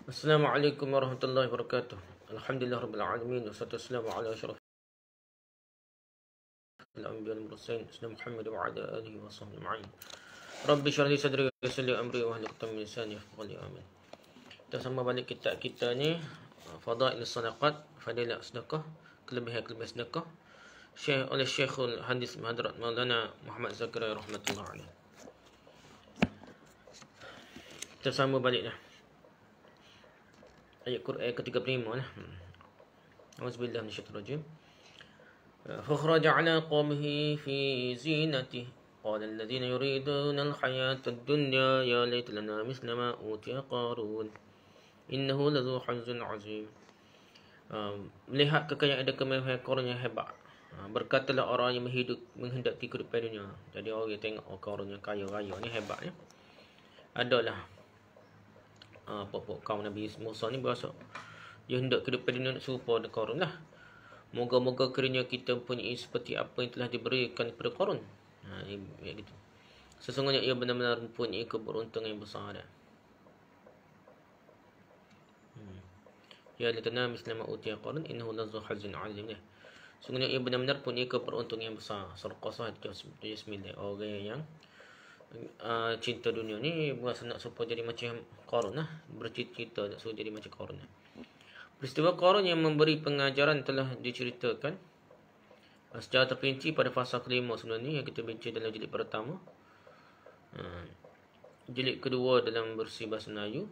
Assalamualaikum warahmatullahi wabarakatuh. Alhamdulillah rabbil alamin wassalatu wassalamu ala asyrafil anbiya'i wal mursalin sayyidina Muhammad wa ala alihi wa sahbihi ajma'in. Rabbi shrah li sadri wa yassir li amri wa hlul 'uqdatam min lisani yafqahu qawli. Amin. Kita sama balik kitab kita ni Fadail Sadaqat, Fadilah Sedekah, kelebihan-kelebihan sedekah. Oleh Syekhul Hadis Hadrat Maulana Muhammad Zakaria rahmatullah alaih. Kita sama balik dah. Ayat Quran ke-35 lah. Auzubillahi minasyaitonir rajim. فخرج على قومه في زينته قال الذين يريدون الحياة الدنيا يا ليت لنا مثل ما أوتي قارون إنه لذو حظ عظيم. Melihat kekayaan dan kemewahan Qarun yang hebat, berkatalah orang yang menghendaki kehidupan dunia. Jadi orang yang tengok Qarun yang kaya raya ni hebat ni. Adalah pokok kaum Nabi Musa ni berasa dia hendak kehidupan dunia nak serupa dengan Qarun lah. Moga-moga kiranya kita mempunyai seperti apa yang telah diberikan kepada Qarun. Gitu. Sesungguhnya ia benar-benar mempunyai keberuntungan yang besar dah. Ya latana mislama utiya Qarun innahu lazu hazin azim. Sesungguhnya ia benar-benar mempunyai keberuntungan yang besar. Surah Qasas 79. Orang yang cinta dunia ni berasa nak supaya jadi macam Qarun lah. Bercita-cita nak supaya jadi macam Qarun lah. Peristiwa Qarun yang memberi pengajaran telah diceritakan secara terperinci pada fasa kelima sebelum ni yang kita bincang dalam jilid pertama. Jilid kedua dalam versi bahasa Melayu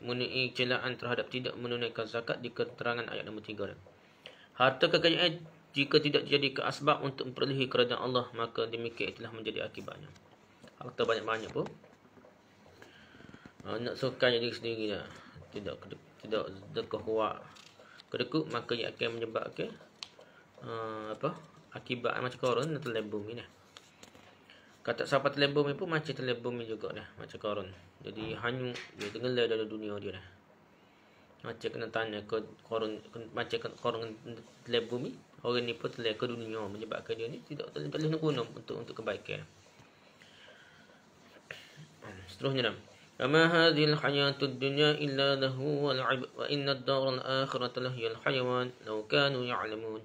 mengenai celaan terhadap tidak menunaikan zakat di keterangan ayat nombor 3. Harta kekayaan jika tidak jadi ke asbab untuk memperolehi kerajaan Allah, maka demikian telah menjadi akibatnya. Harta banyak-banyak pun nak sukai diri sendiri dah. Tidak berkuat kedekut, maka ia akan menyebabkan akibat macam Qarun dan terlebur ni dah. Kata siapa terlebur ni pun macam terlebur ni juga dah, macam Qarun. Jadi hanyut dia tenggelam dalam dunia dia dah. Macam kena tanya ke Qarun, macam Qarun terlebur ni, orang ni pun terlebur ke dunia menyebabkan dia ni tidak boleh nak guna untuk kebaikan. Seterusnya dah. فما هذه الحياة الدنيا إلا لهو ولعب وإن الدار الآخرة لهي الحيوان لو كانوا يعلمون.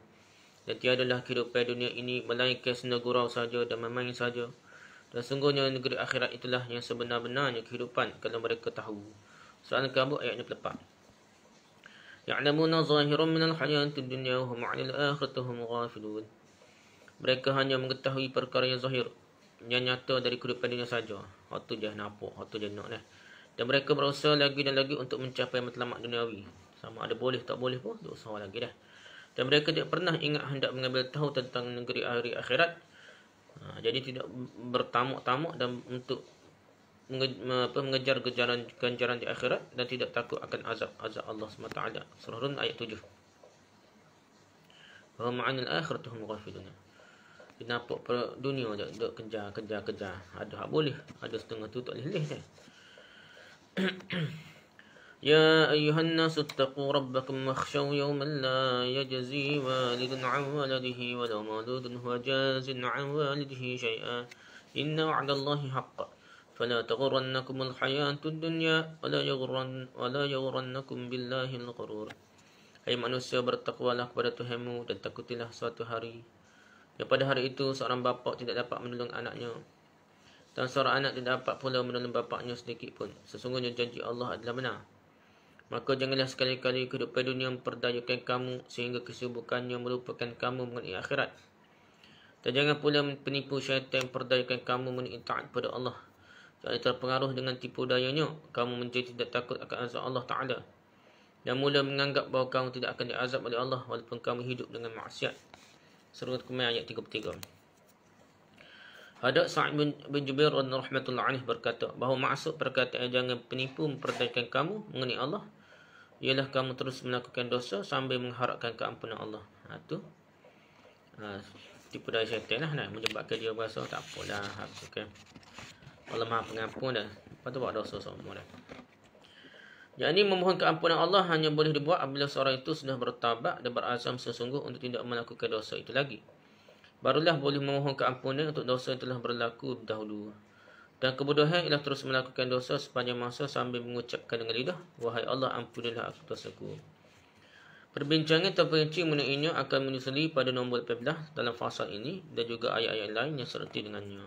Dan tiadalah kehidupan dunia ini melainkan senda gurau saja dan bermain saja. Dan sungguhnya negeri akhirat itulah yang sebenar-benarnya kehidupan kalau mereka tahu. Soalan Kabut ayat 44. يعلمون ظاهرا من الحياة الدنيا وهم عن الآخرة هم غافلون. Mereka hanya mengetahui perkara yang zahir, yang nyata dari kehidupan dunia saja. Waktu je nampak, waktu je nak dah. Dan mereka berusaha lagi dan lagi untuk mencapai matlamat duniawi. Sama ada boleh tak boleh pun, dia usaha lagi dah. Dan mereka tidak pernah ingat hendak mengambil tahu tentang negeri hari akhirat. Jadi tidak bertamak-tamak dan untuk mengejar ganjaran di akhirat dan tidak takut akan azab Allah SWT. Surah Rum ayat 7. Wa ma'anil akhiratuhum ghafilun. Dia nampak dunia je, duk kejar. Ada hak boleh, ada setengah tu tak boleh dah. Ya ayuhan nasu taqu rabbakum wakhshaw yawman la yajzi walidun an waladihi wa la mauludun huwa jazin an walidihi shay'an inna wa'dallahi haqq fala taghurrannakum alhayatud dunya wala yaghurrannakum billahi alghurur. Hai manusia, bertakwalah kepada Tuhanmu dan takutilah suatu hari. Dan pada hari itu seorang bapa tidak dapat menolong anaknya, dan seorang anak tidak dapat pula menolong bapaknya sedikit pun. Sesungguhnya janji Allah adalah benar. Maka janganlah sekali-kali kehidupan dunia memperdayakan kamu sehingga kesibukannya melupakan kamu mengenai akhirat. Dan jangan pula penipu syaitan memperdayakan kamu mengenai taat pada Allah. Jangan terpengaruh dengan tipu dayanya, kamu menjadi tidak takut akan azab Allah Ta'ala. Dan mula menganggap bahawa kamu tidak akan diazab oleh Allah walaupun kamu hidup dengan maksiat. Surah Al-Qamar ayat 33. Hadrat Sa'id bin Jubair rahmatullah alaih berkata bahawa maksud perkataan jangan penipu memperdayakan kamu mengenai Allah ialah kamu terus melakukan dosa sambil mengharapkan keampunan Allah. Tipu daya syaitan lah, menyebabkan dia berasa tak apalah aku kan Allah Maha Pengampun dah, lepas tu buat dosa semua dah. Jadi memohon keampunan Allah hanya boleh dibuat apabila seorang itu sudah bertaubat dan berazam sesungguh untuk tidak melakukan dosa itu lagi. Barulah boleh memohon keampunan untuk dosa yang telah berlaku dahulu. Dan kebodohan ialah terus melakukan dosa sepanjang masa sambil mengucapkan dengan lidah, wahai Allah, ampunilah aku dosaku. Perbincangan terperinci mengenainya akan menyusuli pada nombor 18 dalam fasa ini dan juga ayat-ayat lain yang serti dengannya.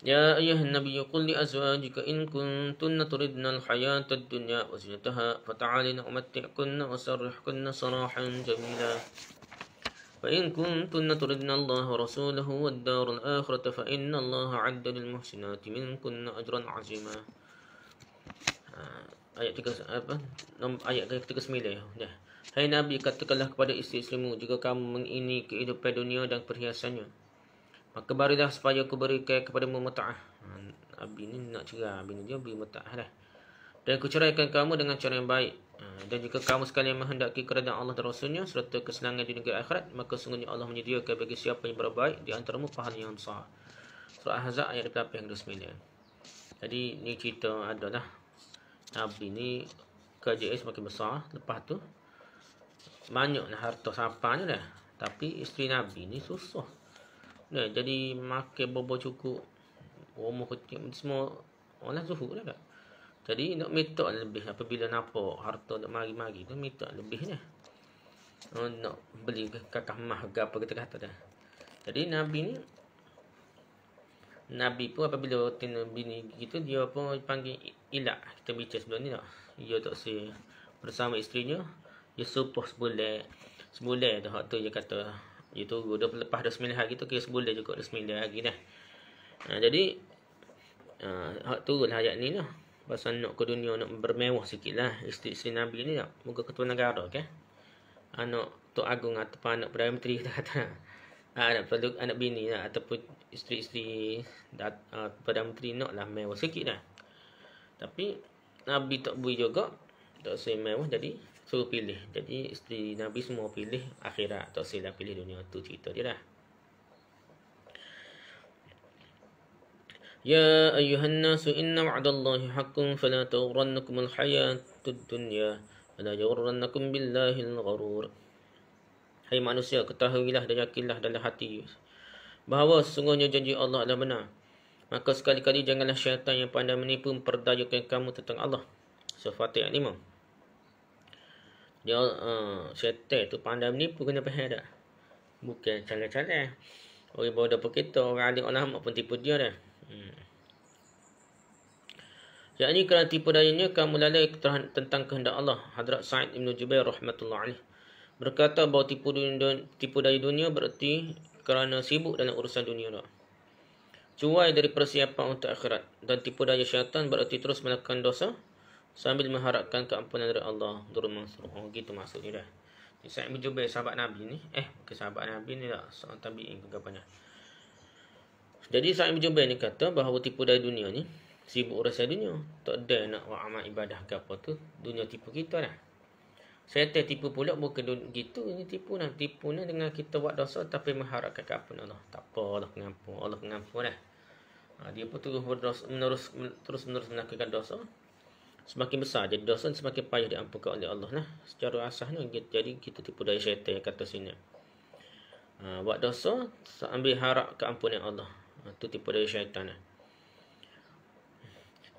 Ya ayuhan nabiyyu qul li azwajika in kuntunna turidna al-hayata ad-dunya wa zinataha fata'alina umatti'kunna wa sarrihkunna sarahan jamila. فإن كنتن تردن الله ورسوله والدار الآخرة فإن الله أعد للمحسنات منكن أجرا عظيما. Ayat 39. Hai Nabi, katakanlah kepada isteri-isterimu, jika kamu mengingini kehidupan dunia dan perhiasannya, maka berilah supaya aku berikan kepadamu muta'ah. Nabi ni nak cerah, bini dia beri muta'ah dah. Dan aku ceraikan kamu dengan cara yang baik. Dan jika kamu sekalian menghendaki keredaan Allah dan Rasulnya serta kesenangan di negeri akhirat, maka sungguhnya Allah menyediakan bagi siapa yang berbaik di antaramu pahala yang besar. Surah Ahzab ayat 8 hingga 9. Jadi ni cerita adalah Nabi ni kerjaan semakin besar. Lepas tu banyaklah harta sapanya dah. Tapi isteri Nabi ni susah. Nah, jadi makan bobo cukup, rumah kecil semua orang zuhud lah tak. Jadi nak minta lebih apabila nampak harta nak mari-mari tu minta lebih dah. Nak beli kakak mah ke apa kita kata dah. Jadi Nabi pun apabila tengok bini gitu dia pun panggil ilak. Kita bincang sebelum ni tak. Dia tak si bersama isterinya dia supuh sebulan tu hak tu dia kata dia tu dah lepas dah 9 hari tu kira sebulan juga dah 9 hari dah. Jadi hak tu lah ayat ni lah. Pasal nak ke dunia nak bermewah sikit lah isteri Nabi ni tak. Muka ketua negara kan. Anak Tok Agung ataupun anak Perdana Menteri kita kata. Anak bini lah ataupun isteri-isteri Perdana Menteri nak lah mewah sikit lah. Tapi Nabi tak beri juga. Tak usah mewah jadi suruh pilih. Jadi isteri Nabi semua pilih akhirat. Tak usah lah pilih dunia. Tu cerita dia dah. يا أيها الناس إن وعد الله حق فلا تغرنكم الحياة الدنيا ولا يغرنكم بالله الغرور. Hai manusia, ketahuilah dan yakinlah dalam hati bahawa sesungguhnya janji Allah adalah benar. Maka sekali-kali janganlah syaitan yang pandai menipu memperdayakan kamu tentang Allah. Surah Fatihah 5. Dia syaitan tu pandai menipu, kena faham tak? Bukan cara-cara orang bawa dapur kita, orang alim ulama pun tipu dia dah. Yakni kerana tipu dayanya kamu lalai tentang kehendak Allah. Hadrat Sa'id Ibn Jubair rahmatullah alaih berkata bahawa tipu daya dunia berarti kerana sibuk dalam urusan dunia dah. Cuai dari persiapan untuk akhirat. Dan tipu daya syaitan berarti terus melakukan dosa sambil mengharapkan keampunan dari Allah. Durul Mansur. Gitu maksudnya dah. Sa'id Ibn Jubair sahabat Nabi ni. Bukan sahabat Nabi ni tak. Seorang tabi'in ke apanya. Jadi Sa'id bin Jubair ni kata bahawa tipu daya dunia ni sibuk urusan dunia. Tak ada nak buat amal ibadah ke apa tu. Dunia tipu kita dah. Syaitan tipu pula bukan gitu. Ini tipu nak dengan kita buat dosa tapi mengharapkan keampunan Allah. Tak apa, Allah pengampun. Allah pengampun dah. Dia pun terus menerus melakukan dosa. Semakin besar jadi dosa, semakin payah diampunkan oleh Allah lah. Secara asasnya jadi kita tipu daya syaitan kata sini. Buat dosa sambil harap keampunan Allah. Itu tipu daya syaitan.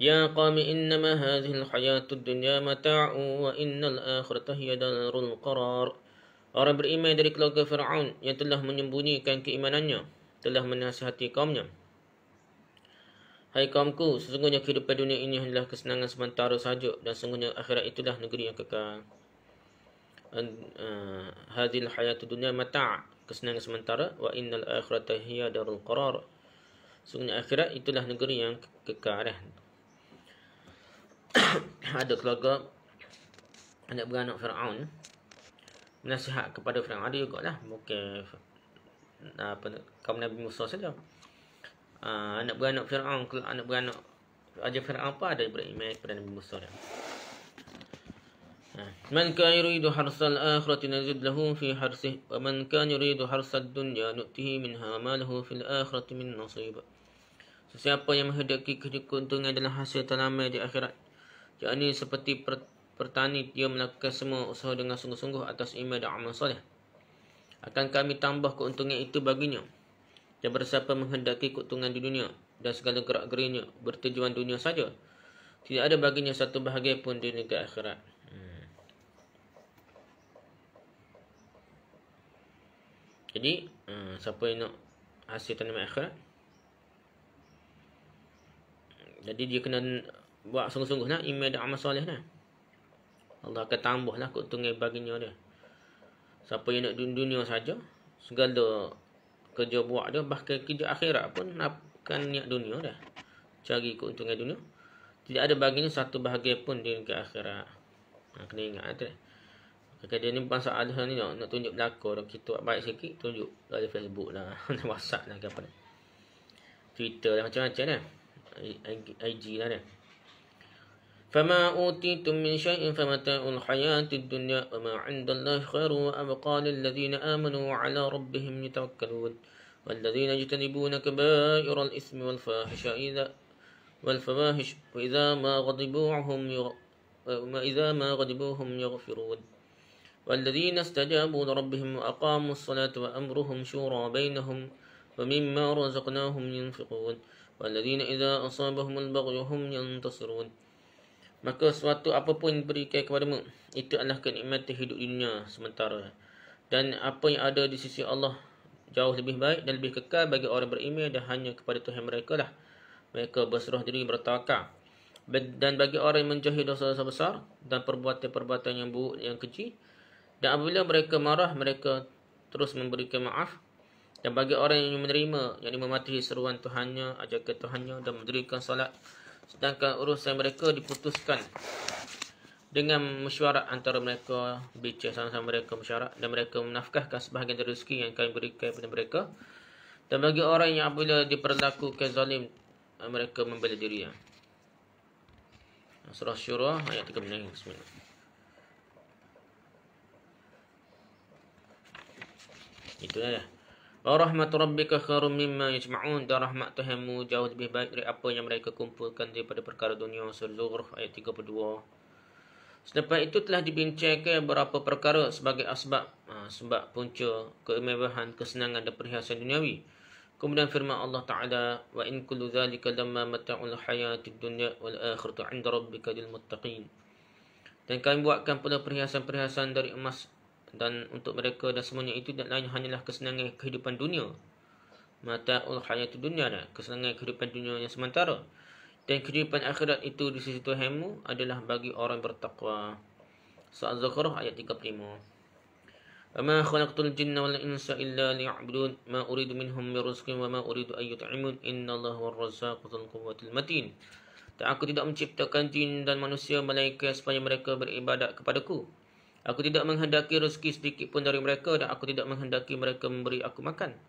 Ya qawmi innama hadhil hayatud dunya mata'u wa innal akhirata hiya darul qarar. Orang beriman dari keluarga Fir'aun yang telah menyembunyikan keimanannya telah menasihati kaumnya. Hai kaumku, sesungguhnya kehidupan dunia ini adalah kesenangan sementara sahaja dan sesungguhnya akhirat itulah negeri yang kekal. Hadhil hayatud dunya mata', kesenangan sementara, wa innal akhirata hiya darul qarar. Sesungguhnya akhirat itulah negeri yang kekal. Ada keluarga anak beranak Fir'aun menasihat kepada Fir'aun. Ada jugalah, bukan kaum Nabi Musa saja. Anak beranak Fir'aun, anak beranak Raja Fir'aun apa ada beriman kepada Nabi Musa dah. Man kana yuridu harsal akhirati nazid lahu fi harsih wa man kana yuridu harsad dunya nu'tihi minha ma lahu fil akhirati min nasib. Sesiapa yang menghendaki keuntungan dalam hasil tanaman di akhirat, yakni seperti petani dia melakukan semua usaha dengan sungguh-sungguh atas iman dan amal soleh, akan kami tambah keuntungan itu baginya Dan bersiapa menghendaki keuntungan di dunia dan segala gerak-gerinya bertujuan dunia saja, tidak ada baginya satu bahagia pun di negeri akhirat. Jadi, siapa yang nak hasil tanaman akhirat, jadi dia kena buat sungguh-sungguh lah, iman dan amal soleh lah. Allah akan tambah lah keuntungan baginya dia. Siapa yang nak dunia saja, segala kerja buat dia, bahkan kerja akhirat pun akan niat dunia dah, cari keuntungan dunia, tidak ada baginya satu bahagia pun di negeri akhirat. Kena ingat tu. Kalau dia ni bangsa ada ni nak tunjuk belakang, kita buat baik sikit, tunjuk dalam Facebook lah, WhatsApp lah, apa dah, Twitter lah, macam-macam dah, IG lah dah. فَمَا أُوتِيتُم مِّن شَيْءٍ فَمَتَاعُ الْحَيَاةِ الدُّنْيَا وَمَا عِندَ اللَّهِ خَيْرٌ وَأَبْقَىٰ لِلَّذِينَ آمَنُوا وَعَلَىٰ رَبِّهِمْ يَتَوَكَّلُونَ وَالَّذِينَ يَجْتَنِبُونَ كَبَائِرَ الْإِثْمِ وَالْفَوَاحِشَ وَإِذَا مَا غَضِبُوا هُمْ يَغْفِرُونَ وَالَّذِينَ اسْتَجَابُوا لِرَبِّهِمْ وَأَقَامُوا الصَّلَاةَ وَأَمْرُهُمْ شُورَىٰ بَيْنَهُمْ وَمِمَّا رَزَقْنَاهُمْ يُنْفِقُونَ وَالَّذِينَ إِذَا أَصَابَهُمُ الْبَغْيُ هُمْ يَنْتَصِرُونَ. Maka sesuatu apapun yang diberikan kepadamu, itu adalah kenikmatan hidup di dunia sementara. Dan apa yang ada di sisi Allah jauh lebih baik dan lebih kekal bagi orang beriman, dan hanya kepada Tuhan mereka lah mereka berserah diri, bertawakal. Dan bagi orang yang menjauhi dosa-dosa besar dan perbuatan-perbuatan yang buruk, yang keji, dan apabila mereka marah, mereka terus memberikan maaf. Dan bagi orang yang menerima, yang mematuhi seruan Tuhannya, ajakan Tuhannya, dan mendirikan salat, sedangkan urusan mereka diputuskan dengan mesyuarat antara mereka, bincang sama-sama mereka mesyuarat, dan mereka menafkahkan sebahagian dari rezeki yang kami berikan kepada mereka. Dan bagi orang yang apabila diperlakukan zalim, mereka membela diri. Surah Syura ayat 3. Bismillah. Itulah dah. Wa rahmatu rabbika khairum mimma yajma'un. Dan rahmat Tuhanmu jauh lebih baik dari apa yang mereka kumpulkan daripada perkara dunia. Surah Zukhruf ayat 32. Selepas itu telah dibincangkan beberapa perkara sebagai sebab punca kemewahan, kesenangan dan perhiasan duniawi. Kemudian firman Allah Ta'ala, wa in kullu dhalika lamma mata'ul hayatid dunya wal akhiratu 'inda rabbika lil muttaqin. Dan kami buatkan pula perhiasan-perhiasan dari emas dan untuk mereka, dan semuanya itu dan lain hanyalah kesenangan kehidupan dunia. Mata'ul hayatid dunya, kesenangan kehidupan dunia yang sementara. Dan kehidupan akhirat itu di sisi Tuhanmu adalah bagi orang bertakwa. Surah Az-Zukhruf ayat 35. وَمَا خَلَقْتُ الْجِنَّ وَالْإِنسَ إِلَّا لِيَعْبُدُونَ مَا أُرِيدُ مِنْهُمْ مِنْ رِزْقٍ وَمَا أُرِيدُ أَن يُطْعِمُونِ إِنَّ اللَّهَ هُوَ الرَّزَّاقُ ذُو الْقُوَّةِ الْمَتِينُ. Dan aku tidak menciptakan jin dan manusia melainkan supaya mereka beribadat kepadaku. Aku tidak menghendaki rezeki sedikit pun dari mereka, dan aku tidak menghendaki mereka memberi aku makan.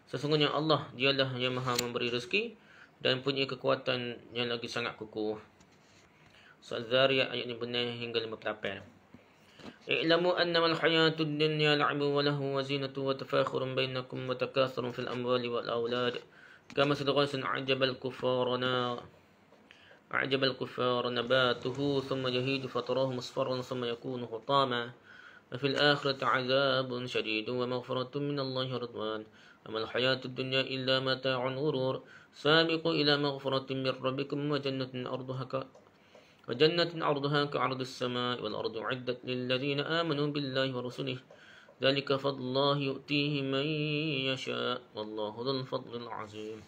Sesungguhnya Allah, dialah yang maha memberi rezeki dan punya kekuatan yang lagi sangat kukuh. Surah Az-Zariyat ayat 5 hingga 58. I'lamu annama al-hayatud dunya la'ibun wa lahu wa zinatun wa tafakhurun bainakum wa takathurun fil amwali wal awlad kama sadaqasun a'jabal kuffar nabatuhu thumma yahidu fatarahu musfarran thumma yakunu hutama wa fil akhirati 'adzabun shadidun wa maghfiratun min Allahi wa ridwan wa mal hayatud dunya illa mata'un ghurur sabiqu ila maghfiratin min rabbikum wa jannatin عرضها كعرض السماء والأرض عدت للذين آمنوا بالله ورسله ذلك فضل الله يؤتيه من يشاء والله ذو الفضل العظيم.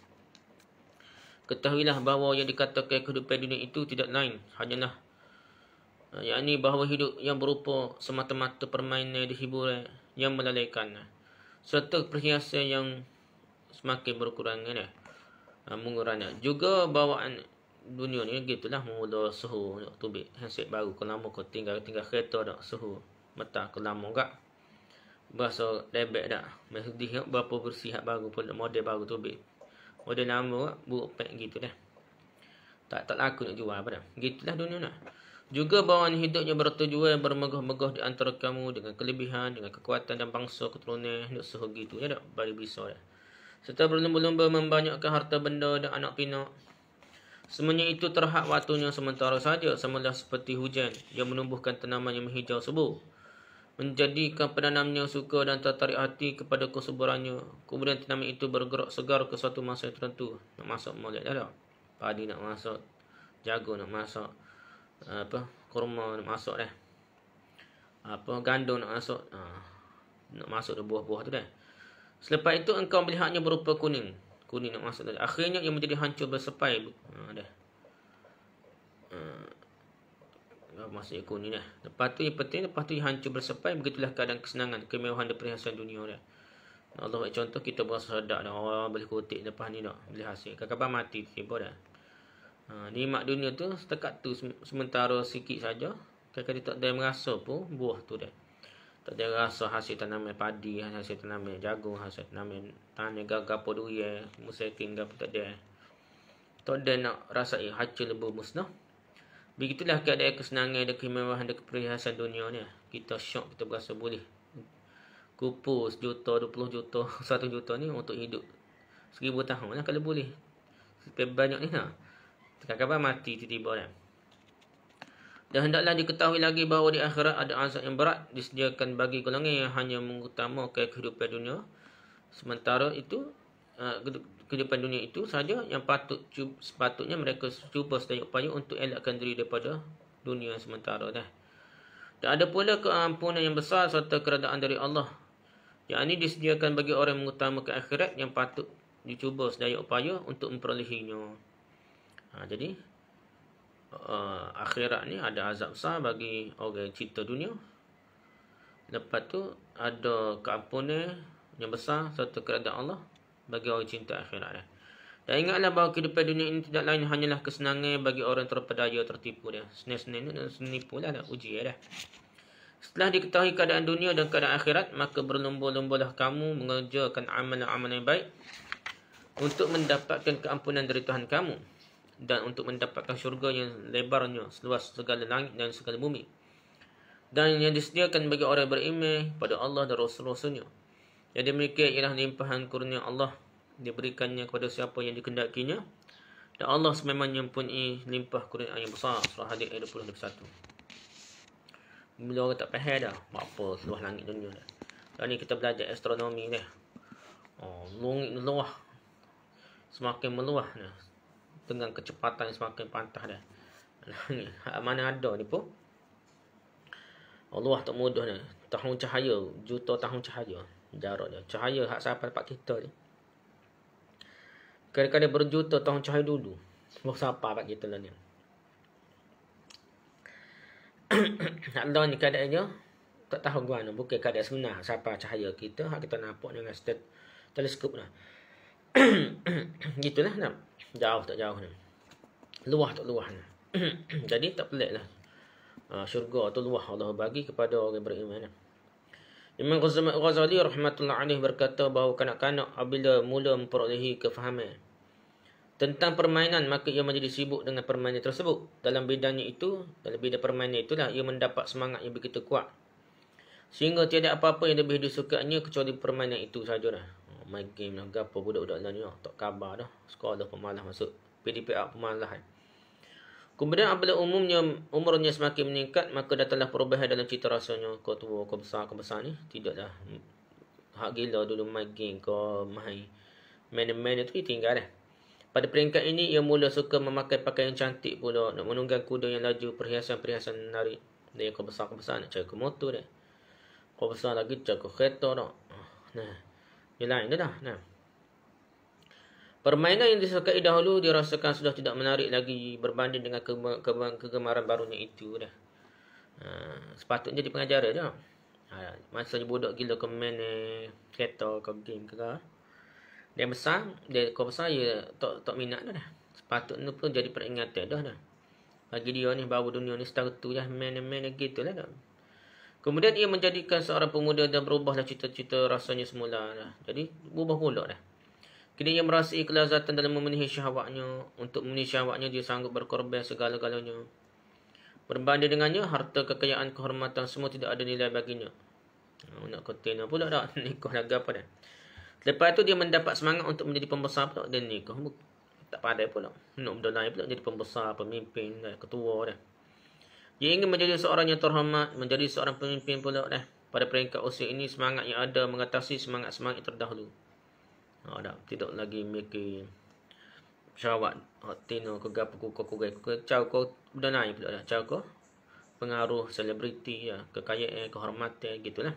Ketahuilah bahawa yang dikatakan kehidupan dunia itu tidak lain hanyalah yakni bahawa hidup yang berupa semata-mata permainan dan hiburan yang melalaikan, serta perhiasan yang semakin berkurang mengurangi. Juga bawaan dunia ni gitulah, mula suhu tubik handset baru, kalau lama kau tinggal kereta dah suhu mata kau lama gak bahasa lebek dah sedih berapa bersih hak baru pun model baru tubik, model lama buruk pack gitu dah, tak laku nak jual apa dah, gitulah dunia nah. Juga bawaan hidup yang bertujuan bermegah-megah di antara kamu dengan kelebihan, dengan kekuatan dan bangsa keturunan, nak suhu gitu ya dak bari bisa dah, serta berlumba-lumba membanyakkan harta benda dan anak pinak. Semuanya itu terhad waktunya sementara saja, samalah seperti hujan yang menumbuhkan tanaman yang menghijau subur. menjadikan penanamnya suka dan tertarik hati kepada kesuburannya. Kemudian tanaman itu bergerak segar ke suatu masa yang tertentu. Nak masak molek dah. Padi nak masak, jagung nak masak, kurma nak masak dah. Gandum nak masak. Nak masuk dah buah-buah tu dah. Selepas itu engkau melihatnya berupa kuning. Kuning nak masuk tadi. Akhirnya ia menjadi hancur bersepai. Dah. Maksudnya kuning dah. Lepas tu yang penting, lepas tu hancur bersepai. Begitulah keadaan kesenangan, kemewahan dan perhiasan dunia dah. Allah buat contoh, kita berasa sedap dah. Orang boleh kutip lepas ni dah. Boleh hasil. Kadang-kadang mati tiba dah. Nikmat dunia tu setakat tu sementara sikit saja. Kadang-kadang tak ada yang merasa pun buah tu dah. Tak ada rasa hasil tanaman padi, hasil tanaman jagung, hasil tanaman tanah gapo durian, museking gapo tak ada. Tak ada nak rasai hancur lebu musnah. Begitulah keadaan kesenangan dan kemewahan dan keperhiasan dunia ni. Kita syok, kita berasa boleh kupu 1 juta, 20 juta, 1 juta ni untuk hidup 1000 tahun lah kalau boleh. Sebab banyak ni lah. Kadang-kadang mati tiba-tiba dah. Dan hendaklah diketahui lagi bahawa di akhirat ada azab yang berat disediakan bagi golongan yang hanya mengutamakan kehidupan dunia. Sementara itu, kehidupan dunia itu saja yang sepatutnya mereka cuba sedaya upaya untuk elakkan diri daripada dunia sementara dah. Dan ada pula keampunan yang besar serta keredaan dari Allah, yang ini disediakan bagi orang yang mengutamakan akhirat yang patut dicuba sedaya upaya untuk memperolehinya. Jadi akhirat ni ada azab besar bagi orang yang cinta dunia. Lepas tu ada keampunan yang besar serta keredaan Allah bagi orang cinta akhirat. Dan ingatlah bahawa kehidupan dunia ini tidak lain hanyalah kesenangan bagi orang terpedaya, tertipu dia. Senang-senang dan senipu lah, uji dah. Setelah diketahui keadaan dunia dan keadaan akhirat, maka berlomba-lombalah kamu mengerjakan amalan-amalan yang baik untuk mendapatkan keampunan dari Tuhan kamu dan untuk mendapatkan syurga yang lebarnya seluas segala langit dan segala bumi, dan yang disediakan bagi orang beriman pada Allah dan Rasul-Rasulnya. Yang demikian ialah limpahan kurnia Allah, diberikannya kepada siapa yang dikehendakinya, dan Allah sememangnya mempunyai limpah kurnia yang besar. Surah Hadid ayat 20-21. Bila orang tak faham dah apa seluas langit dunia dah. Dan ni kita belajar astronomi dah. Langit meluah, semakin meluah dah, dengan kecepatan yang semakin pantah dah. Mana ada ni pun Allah tak mudah ni. Tahun cahaya, juta tahun cahaya jarak dia. Cahaya hak sampai dapat kita ni. Kadang-kadang berjuta tahun cahaya dulu. Sebab siapa dapat kita lah ni. Allah ni keadaannya tak tahu gimana. Bukan keadaan sebenar siapa cahaya kita. Hak kita nampak dengan teleskop lah. Gitulah nak. Jauh tak jauh ni. Luah tak luah ni. Jadi tak pelik lah. Syurga tu luah Allah bagi kepada orang beriman. Imam Ghazali rahmatullah alaih berkata bahawa kanak-kanak apabila mula memperolehi kefahaman tentang permainan, maka ia menjadi sibuk dengan permainan tersebut. Dalam bidang permainan itulah ia mendapat semangat yang begitu kuat, sehingga tiada apa-apa yang lebih disukainya kecuali permainan itu sajalah. Main game lah, gapo budak-budak lah ni tak khabar dah. Sekolah pemalas masuk PDPA pemalahan. Kemudian apabila umurnya semakin meningkat, maka datanglah perubahan dalam cita rasanya. Kau tua, kau besar ni. Tidaklah hak gila dulu main game, kau main itu tinggal dah. Pada peringkat ini, ia mula suka memakai pakaian cantik pula, nak menunggang kuda yang laju, perhiasan menarik. Dia kau besar nak cari ke motor dah. Kau besar lagi cari ke kereta dah. Nah, yang lain dah. Nah. Permainan yang disukai dahulu dirasakan sudah tidak menarik lagi berbanding dengan kegemaran barunya itu dah. Sepatutnya jadi pengajar dah. Masa budak gila ke main kereta ke game ke. Dia besar, kau besar dia tak minat dah. Sepatutnya pun jadi peringatan dah. Bagi dia ni baru dunia ni setara tu lah main gitu lah dah. Kemudian ia menjadikan seorang pemuda dan berubahlah cita-cita rasanya semula dah. Jadi berubah pula dah. Kini ia merasai kelazatan dalam memenuhi syahwatnya. Untuk memenuhi syahwatnya dia sanggup berkorban segala-galanya. Berbanding dengannya, harta, kekayaan, kehormatan semua tidak ada nilai baginya. Nak kontainer pula dah. Nikah lagi apa dah. Lepas tu dia mendapat semangat untuk menjadi pembesar pula. Dan nikah tak pandai pula. Nak benda lain pula jadi pembesar, pemimpin, ketua dah. Dia ingin menjadi seorang yang terhormat, menjadi seorang pemimpin pula dah. pada peringkat usia ini semangat yang ada mengatasi semangat-semangat yang terdahulu. Tidak lagi mikir syawat, tino ke gapo ku cau ko danai pula dah. Cau ko pengaruh selebriti ya, kekayaan, kehormatan gitulah.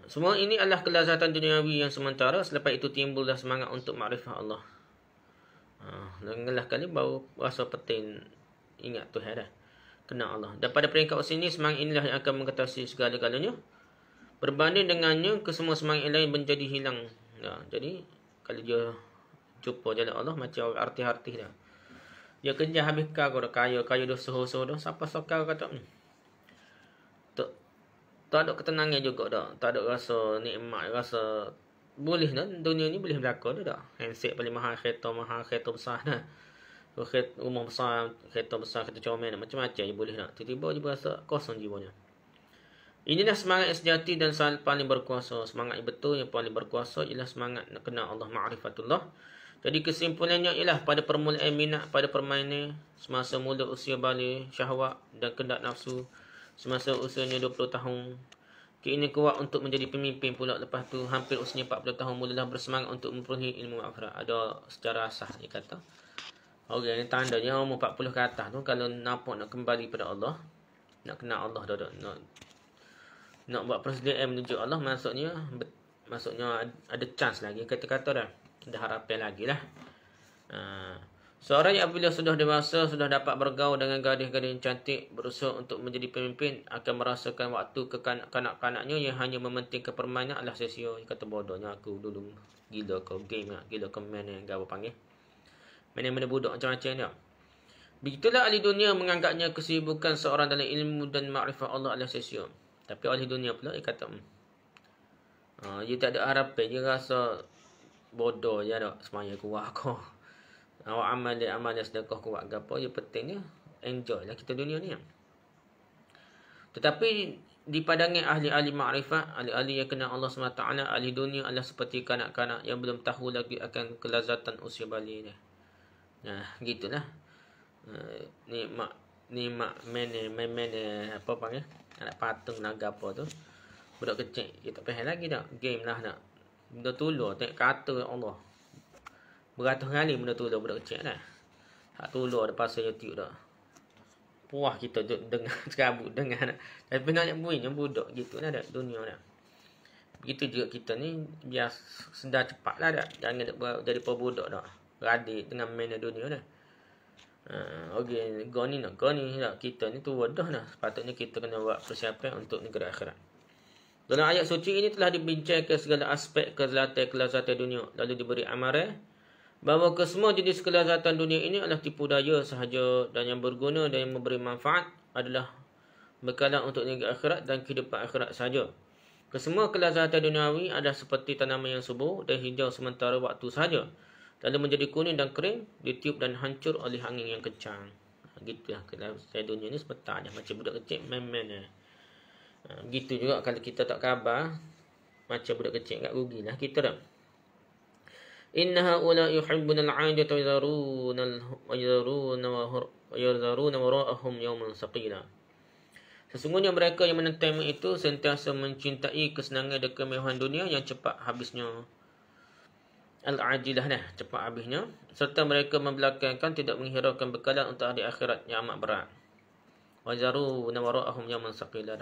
Semua ini adalah kelazatan duniawi yang sementara. Selepas itu timbullah semangat untuk makrifat Allah. Dengarlah kali baru rasa penting ingat Tuhan dah. Kenal Allah. Dan pada peringkat usia ini, semangat inilah yang akan mengatasi segala-galanya. Berbanding dengannya, kesemua semangat yang lain menjadi hilang. Jadi, kalau dia jumpa jalan Allah, macam artis-artis dah. Dia kerja habis kau dah kaya dah suhu-suhu dah. Siapa sokau kata ni? Tak ada ketenangan juga dah. Tak ada rasa nikmat, rasa boleh dah. Dunia ni boleh berlaku dah. Handset paling mahal, kereta besar dah. Rumah besar, kereta besar, kereta comel, macam-macam je boleh nak. Tiba-tiba dia berasa kosong jiwanya. Inilah semangat yang sejati dan paling berkuasa. Semangat yang betul yang paling berkuasa ialah semangat nak kenal Allah, ma'rifatullah. Jadi kesimpulannya ialah pada permulaan minat pada permainan, semasa mula usia balik, syahwat dan kendak nafsu, semasa usianya 20 tahun, keinginan kuat untuk menjadi pemimpin pula. Lepas tu hampir usianya 40 tahun mulalah bersemangat untuk memperoleh ilmu akhirat. Ada secara asas dia kata. Orang yang tandanya umur 40 ke atas tu kalau nampak nak kembali pada Allah, nak kenal Allah dah, nak buat persediaan menuju Allah, maksudnya ada chance lagi, kata-kata dah. Ada harapan lagi lah. Seorang yang apabila sudah dewasa, sudah dapat bergaul dengan gadis-gadis yang cantik, berusaha untuk menjadi pemimpin, akan merasakan waktu kekanak-kanaknya yang hanya mementingkan permainan adalah sia-sia. Kata bodohnya aku dulu gila kau game, gila kau main yang gawa panggil. Mana-mana budak macam-macam dia. Begitulah ahli dunia menganggapnya kesibukan seorang dalam ilmu dan makrifat Allah adalah sia-sia. Tapi ahli dunia pula dia kata dia tak ada harapan, dia rasa bodoh je dah semaya kuat kau. Awak amal sedekah kuat ke apa, yang pentingnya enjoy lah kita dunia ni. Tetapi di pandangan ahli-ahli makrifat, ahli-ahli yang kenal Allah SWT, ahli dunia adalah seperti kanak-kanak yang belum tahu lagi akan kelazatan usia balik ni. Gitulah. Nikmat main apa panggil, anak patung naga apa tu, budak kecil dia tak faham lagi dah. Game lah nak benda tulur, tengok kata Allah beratus kali benda tulur budak kecil dah. Tak tulur ada pasal YouTube dah. Puas kita duduk dengar serabut dengar. Tapi nak bunyi budak gitu lah dah dunia dah. Begitu juga kita ni biar sedar cepat lah dah. Jangan jadi budak dah. Beradik dengan main dunia dah. Okay, kau ni dah. Kita ni tua dah dah. Sepatutnya kita kena buat persiapan untuk negara akhirat. Dalam ayat suci ini telah dibincangkan segala aspek kelazatan dunia. Lalu diberi amaran bahawa kesemua jenis kelazatan dunia ini adalah tipu daya sahaja, dan yang berguna dan yang memberi manfaat adalah bekalan untuk negara akhirat dan kehidupan akhirat sahaja. Kesemua kelazatan duniawi adalah seperti tanaman yang subur dan hijau sementara waktu sahaja, lalu menjadi kuning dan kering, ditiup dan hancur oleh angin yang kencang. Gitulah kelazatan dunia ni seperti macam budak kecil main-main. Begitu juga kalau kita tak khabar, macam budak kecil kat rugilah kita dah. Inna haula yuhibbuna al-'ajata wa yadharuna wara'ahum yawman saqila. Sesungguhnya mereka yang menentang itu sentiasa mencintai kesenangan dan kemewahan dunia yang cepat habisnya. Al-ajilah cepat habisnya, serta mereka membelakangkan tidak menghiraukan bekalan untuk hari akhirat yang amat berat. Wa yadharuna wara'ahum yawman saqila.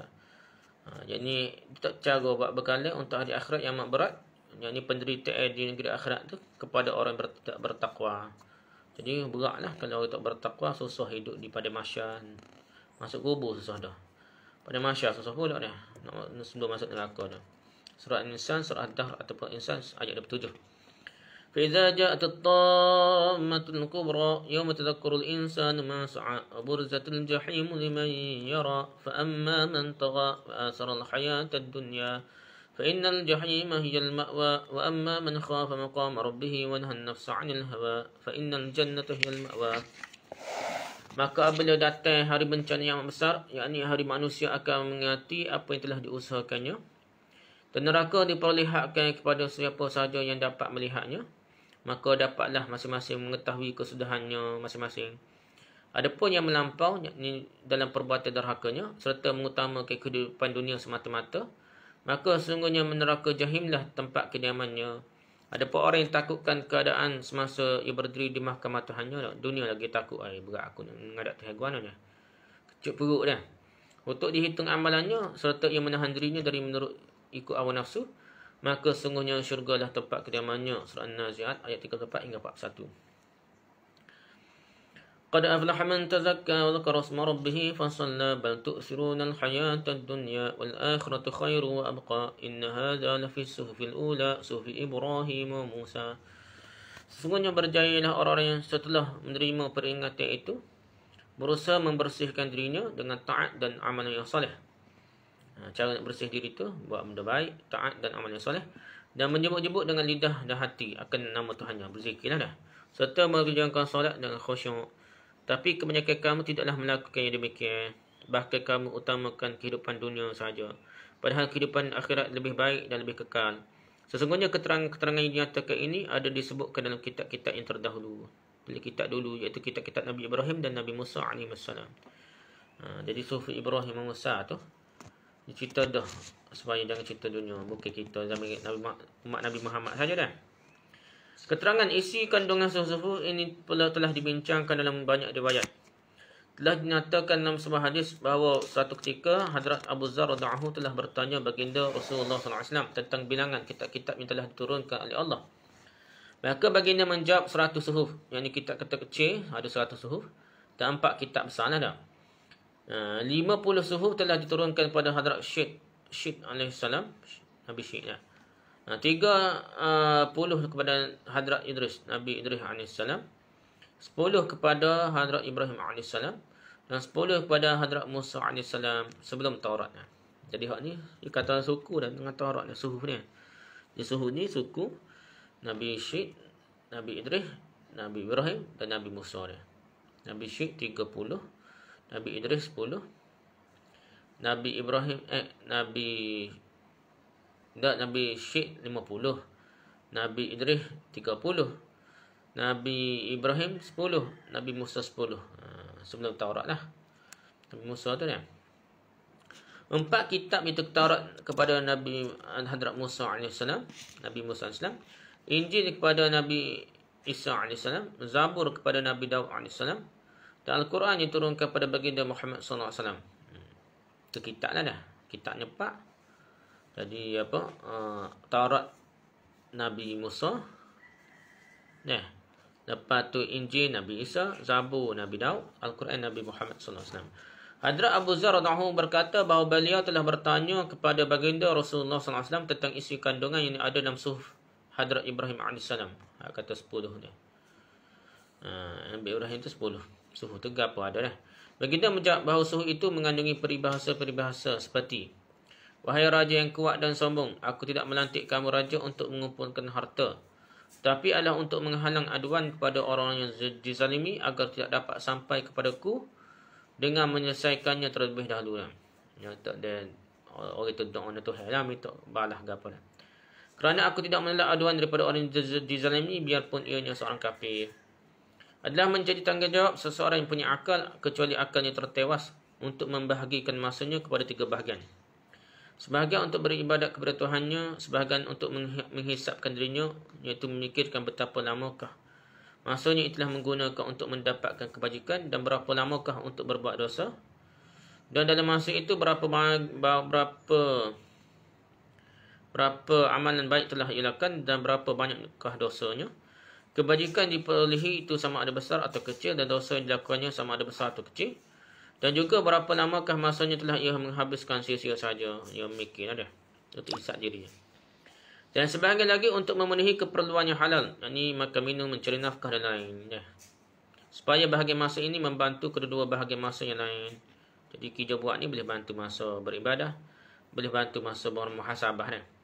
Jadi tak cara buat bekalan untuk hari akhirat yang amat berat, yakni penderitaan di negeri akhirat tu kepada orang tidak bertakwa. Jadi beratlah kalau orang tak bertakwa, susah hidup di pada mahsyar. Masuk kubur susah dah. Pada mahsyar susah pula dah. Sebelum masuk neraka dah. Surah An-Insan, surah Ad-Dahr ataupun Insan ayat 27. فإذا جاءت الطامة الكبرى يوم تذكر الإنسان ما سعى وبرزت الجحيم لمن يرى فأما من طغى وآثر الحياة الدنيا فإن الجحيم هي المأوى وأما من خاف مقام ربه ونهى النفس عن الهوى فإن الجنة هي المأوى. Maka apabila datang hari bencana yang besar, yakni hari manusia akan mengingati apa yang telah diusahakannya, dan neraka diperlihatkan kepada siapa sahaja yang dapat melihatnya, maka dapatlah masing-masing mengetahui kesudahannya masing-masing. Adapun yang melampau dalam perbuatan derhakanya serta mengutamakan kehidupan dunia semata-mata, maka sesungguhnya neraka jahimlah tempat kediamannya. Adapun orang yang takutkan keadaan semasa ia berdiri di mahkamah Tuhannya, dunia lagi takut, berat aku nak menghadap Tuhan gua ni. Kecuk perut dah. Untuk dihitung amalannya serta ia menahan dirinya dari menurut ikut hawa nafsu, maka sesungguhnya syurgalah tempat kediamannya. Surah An-Nazi'at ayat 34 hingga 41. قد أفلح من تزكى وذكر اسم ربه فصلى بل تؤثرون الحياة الدنيا والآخرة خير وأبقى إن هذا لفي الصحف الأولى صحف إبراهيم وموسى. Sesungguhnya berjayalah orang-orang yang setelah menerima peringatan itu berusaha membersihkan dirinya dengan taat dan amalan yang soleh. Cara nak bersih diri itu buat benda baik, taat dan amalan yang soleh, dan menyebut-nyebut dengan lidah dan hati akan nama Tuhannya, berzikirlah dah, serta mengerjakan solat dengan khusyuk. Tapi kebanyakan kamu tidaklah melakukan yang demikian. Bahkan kamu utamakan kehidupan dunia sahaja. Padahal kehidupan akhirat lebih baik dan lebih kekal. Sesungguhnya keterangan yang dinyatakan ini ada disebutkan dalam kitab-kitab yang terdahulu. Dari kitab dulu, iaitu kitab-kitab Nabi Ibrahim dan Nabi Musa AS. Jadi sufi Ibrahim dan Musa tu cerita dah supaya jangan cerita dunia. Bukan kita zaman umat Nabi Muhammad saja dah. Keterangan isi kandungan suhuf ini pula telah dibincangkan dalam banyak riwayat. Telah dinyatakan dalam sebuah hadis bahawa suatu ketika Hadrat Abu Dzar radhiyallahu telah bertanya baginda Rasulullah SAW tentang bilangan kitab-kitab yang telah diturunkan oleh Allah. Maka baginda menjawab 100 suhuf. Yang ini kitab-kitab kecil ada 100 suhuf. Dan 4 kitab besar ada. 50 suhuf telah diturunkan kepada Hadrat Syed alaihissalam, Nabi Syed. 30 kepada Hadrat Idris, Nabi Idris alaihissalam. 10 kepada Hadrat Ibrahim alaihissalam. Dan 10 kepada Hadrat Musa alaihissalam sebelum Taurat. Jadi hak ni dia kata suku dan dengan Taurat ni suhuf ni. Di suhuf ni suku Nabi Syed, Nabi Idris, Nabi Ibrahim dan Nabi Musa dia. Nabi Syed 30, Nabi Idris 10, Nabi Ibrahim Nabi Syed 50, Nabi Idris 30, Nabi Ibrahim 10, Nabi Musa 10. Sebelum Taurat lah. Nabi Musa tu kan. 4 kitab itu Taurat kepada Nabi Hadrat Musa AS, Nabi Musa AS, Injil kepada Nabi Isa AS, Zabur kepada Nabi Daud AS, dan Al-Quran yang turunkan kepada baginda Muhammad SAW. Itu kitab lah dah. Kitabnya 4. Jadi apa? Taurat Nabi Musa. Lepas tu Injil Nabi Isa, Zabur Nabi Daud, Al-Quran Nabi Muhammad SAW. Hadrat Abu Dzar radhiyallahu berkata bahawa beliau telah bertanya kepada baginda Rasulullah SAW tentang isi kandungan yang ada dalam suhuf Hadrat Ibrahim AS. Kata 10 dia. Nabi Ibrahim tu 10. Suhuf tu apa ada dah. Baginda menjawab bahawa suhuf itu mengandungi peribahasa-peribahasa seperti, wahai raja yang kuat dan sombong, aku tidak melantik kamu raja untuk mengumpulkan harta, tapi adalah untuk menghalang aduan kepada orang yang dizalimi agar tidak dapat sampai kepadaku dengan menyelesaikannya terlebih dahulu. Ya, tak ada orang itu doa untuk Tuhan lah, minta balas ke apa lah. Kerana aku tidak menolak aduan daripada orang yang dizalimi biarpun ianya seorang kafir. Adalah menjadi tanggungjawab seseorang yang punya akal, kecuali akalnya tertewas, untuk membahagikan masanya kepada 3 bahagian. Sebahagian untuk beribadat kepada Tuhannya, sebahagian untuk menghisapkan dirinya, iaitu memikirkan betapa lamakah masanya itulah menggunakan untuk mendapatkan kebajikan dan berapa lamakah untuk berbuat dosa. Dan dalam masa itu berapa amalan baik telah ia lakukan dan berapa banyakkah dosanya. Kebajikan diperolehi itu sama ada besar atau kecil, dan dosa yang dilakukannya sama ada besar atau kecil. Dan juga berapa lamakah masanya telah ia menghabiskan sia-sia saja. Ia mikir ada untuk isap dirinya. Dan sebahagian lagi untuk memenuhi keperluan yang halal, yakni makan minum, mencari nafkah dan lain. Supaya bahagian masa ini membantu kedua-dua bahagian masa yang lain. Jadi kerja buat ni boleh bantu masa beribadah, boleh bantu masa bermuhasabah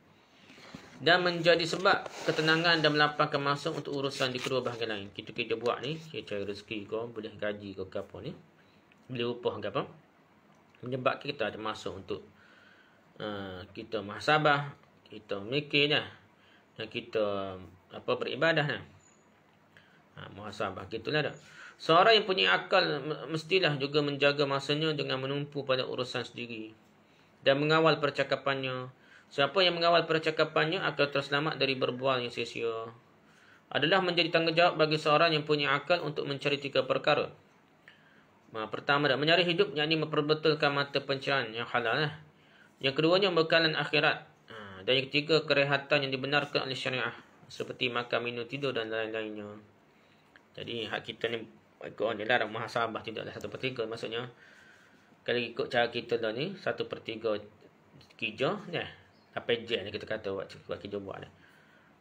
dan menjadi sebab ketenangan dan melapangkan masa untuk urusan di kedua bahagian lain. Kita buat ni, kita cari rezeki ke, boleh gaji ke apa ni, boleh upah ke apa, menyebabkan kita ada masa untuk kita muhasabah, kita mikir dan kita beribadah . Muhasabah. Gitulah dah. Seorang yang punya akal mestilah juga menjaga masanya dengan menumpu pada urusan sendiri dan mengawal percakapannya. Siapa yang mengawal percakapannya akan terselamat dari berbual yang sia-sia. Adalah menjadi tanggungjawab bagi seorang yang punya akal untuk mencari 3 perkara. Pertama, mencari hidup, yakni memperbetulkan mata pencerahan yang halal. Yang keduanya, bekalan akhirat. Dan yang ketiga, kerehatan yang dibenarkan oleh syariah, seperti makan, minum, tidur dan lain-lainnya. Jadi hak kita ni ikut ni lah, muhasabah tidaklah 1/3. Maksudnya kalau ikut cara kita dah ni 1/3 kerja ni, 8 jam ni kita kata buat kerja buat ni.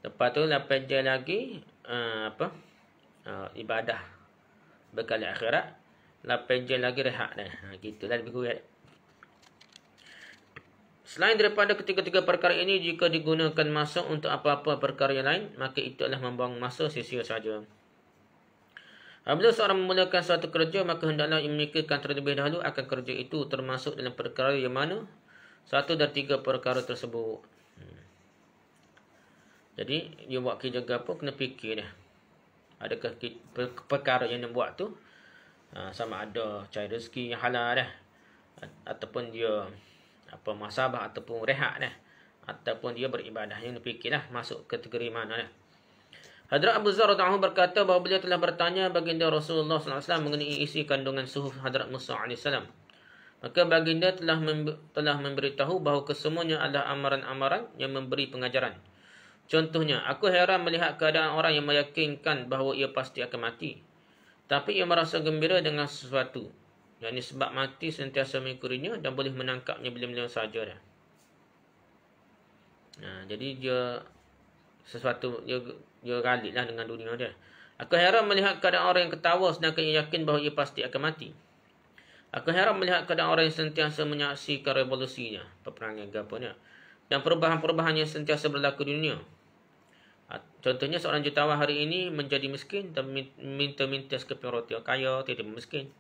Lepas tu 8 jam lagi ibadah bekal akhirat, 8 jam lagi rehat dah. Gitulah lebih kurang. Selain daripada ketiga-tiga perkara ini, jika digunakan masa untuk apa-apa perkara yang lain, maka itu adalah membuang masa sia-sia saja. Apabila seorang memulakan suatu kerja, maka hendaklah memikirkan terlebih dahulu akan kerja itu termasuk dalam perkara yang mana satu dari 3 perkara tersebut. Jadi dia buat kerja apa, kena fikir dah. Adakah perkara yang dia buat tu sama ada cari rezeki yang halal dah, ataupun dia muhasabah ataupun rehat dah, ataupun dia beribadah. Yang dia fikirlah masuk kategori mana dah. Hadrat Abu Dzar radhiyallahu anhu berkata bahawa beliau telah bertanya baginda Rasulullah SAW mengenai isi kandungan suhuf Hadrat Musa AS. Maka baginda telah memberitahu bahawa kesemuanya adalah amaran-amaran yang memberi pengajaran. Contohnya, aku heran melihat keadaan orang yang meyakinkan bahawa ia pasti akan mati, tapi ia merasa gembira dengan sesuatu, yakni sebab mati sentiasa mengikutinya dan boleh menangkapnya bila-bila saja dah. Jadi dia sesuatu dia galitlah dengan dunia dia. Aku heran melihat keadaan orang yang ketawa sedangkan ia yakin bahawa ia pasti akan mati. Aku heran melihat keadaan orang yang sentiasa menyaksikan revolusinya, peperangan agapanya, dan perubahan-perubahan yang sentiasa berlaku di dunia. Contohnya seorang jutawan hari ini menjadi miskin dan minta-minta sekepian roti. Kaya tidak miskin.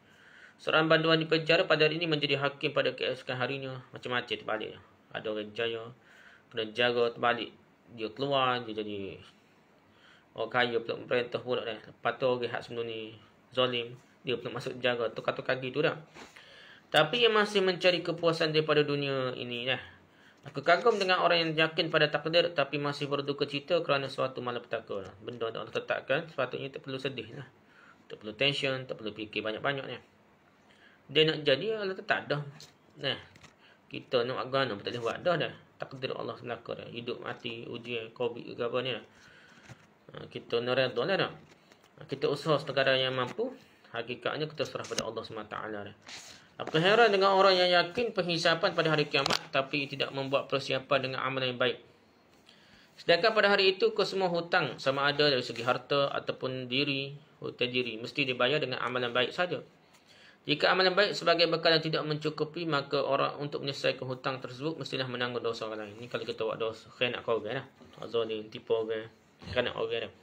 Seorang banduan di penjara pada hari ini menjadi hakim pada keesokan harinya. Macam-macam terbaliknya. Ada orang jaya, kena jaga terbalik. Dia keluar, dia jadi orang kaya pula perintah pula dah. Lepas tu orang hak sebelum ni zalim, dia pula masuk jaga, tukar-tukar gitu dah. Tapi ia masih mencari kepuasan daripada dunia ini dah. Aku kagum dengan orang yang yakin pada takdir tapi masih berduka cita kerana suatu malapetaka. Benda yang Allah tetapkan, sepatutnya tak perlu sedih lah. Tak perlu tension, tak perlu fikir banyak-banyak ni. Dia nak jadi, Allah tetap dah. Nah, kita nak agama tak boleh buat dah. Takdir Allah belaka dah. Hidup mati, ujian, COVID ke apa ni dah. Kita nak redha lah dah. Kita usaha sekadar yang mampu. Hakikatnya kita serah pada Allah SWT dah. Aku heran dengan orang yang yakin penghisapan pada hari kiamat tapi tidak membuat persiapan dengan amalan yang baik. Sedangkan pada hari itu kesemua hutang sama ada dari segi harta ataupun hutang diri mesti dibayar dengan amalan baik saja. Jika amalan baik sebagai bekal yang tidak mencukupi, maka orang untuk menyelesaikan hutang tersebut mestilah menanggung dosa orang lain. Ini kalau kita buat dosa khianat kau orang lah. Zalim, tipu orang, khianat orang lah.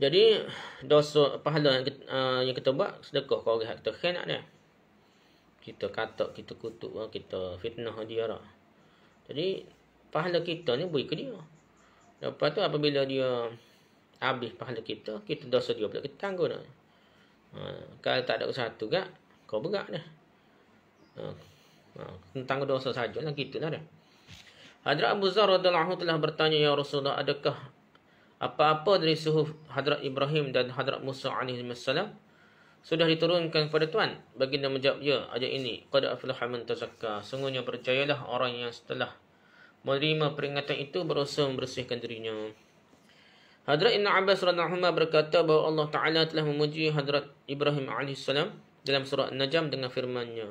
Jadi dosa pahala yang kita buat sedekah kau orang kita khianat dia. Kita katak, kita kutuk, kita fitnah dia lah. Jadi pahala kita ni beri ke dia. Lepas tu apabila dia habis pahala kita dosa dia pula kita tanggung dah. Kalau tak ada usaha tu gak, kau berat dah. Tanggung dosa sajalah gitulah dah. Hadrat Abu Dzar radhiyallahu anhu telah bertanya, ya Rasulullah, adakah apa-apa dari suhuf Hadrat Ibrahim dan Hadrat Musa alaihissalam sudah diturunkan kepada Tuhan? Baginda menjawab, ya, ayat ini, qad aflaha man tazakka, sungguhnya berjayalah orang yang setelah menerima peringatan itu berusaha membersihkan dirinya. Hadrat Ibn Abbas radhiyallahu anhu berkata bahawa Allah Ta'ala telah memuji Hadrat Ibrahim alaihissalam dalam surah An-Najm dengan firman-Nya,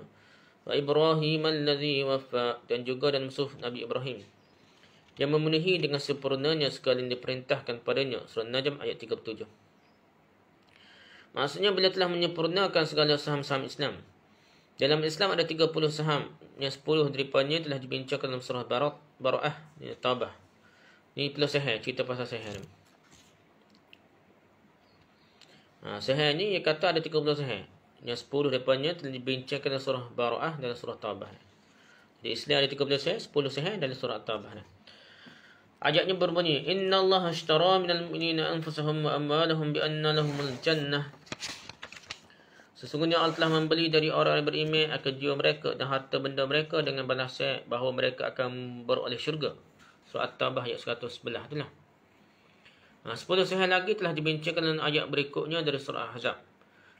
wa Ibrahim alladhi wafa, dan juga dalam suhuf Nabi Ibrahim yang memenuhi dengan sempurnanya sekali diperintahkan padanya, surah An-Najm ayat 37. Maksudnya beliau telah menyempurnakan segala saham-saham Islam. Dalam Islam ada 30 saham, yang 10 daripadanya telah dibincangkan dalam surah Bara'ah, Taubah. Ini perlu sahih, cerita pasal sahih. Sahih ni dia kata ada 30 sahih. Yang 10 daripadanya telah dibincangkan dalam surah Bara'ah dan surah Taubah. Di Islam ada 30 sahih, 10 sahih dalam surah Taubah. Ayatnya berbunyi, Inna Allah ashtara minal mu'minina anfusahum wa amwalahum bi anna lahumul jannah. Sesungguhnya Allah telah membeli dari orang yang beriman akan jiwa mereka dan harta benda mereka dengan balasan bahawa mereka akan beroleh syurga. Surah At-Taubah ayat 111 itulah. 10 sahih lagi telah dibincangkan dalam ayat berikutnya dari surah Ahzab.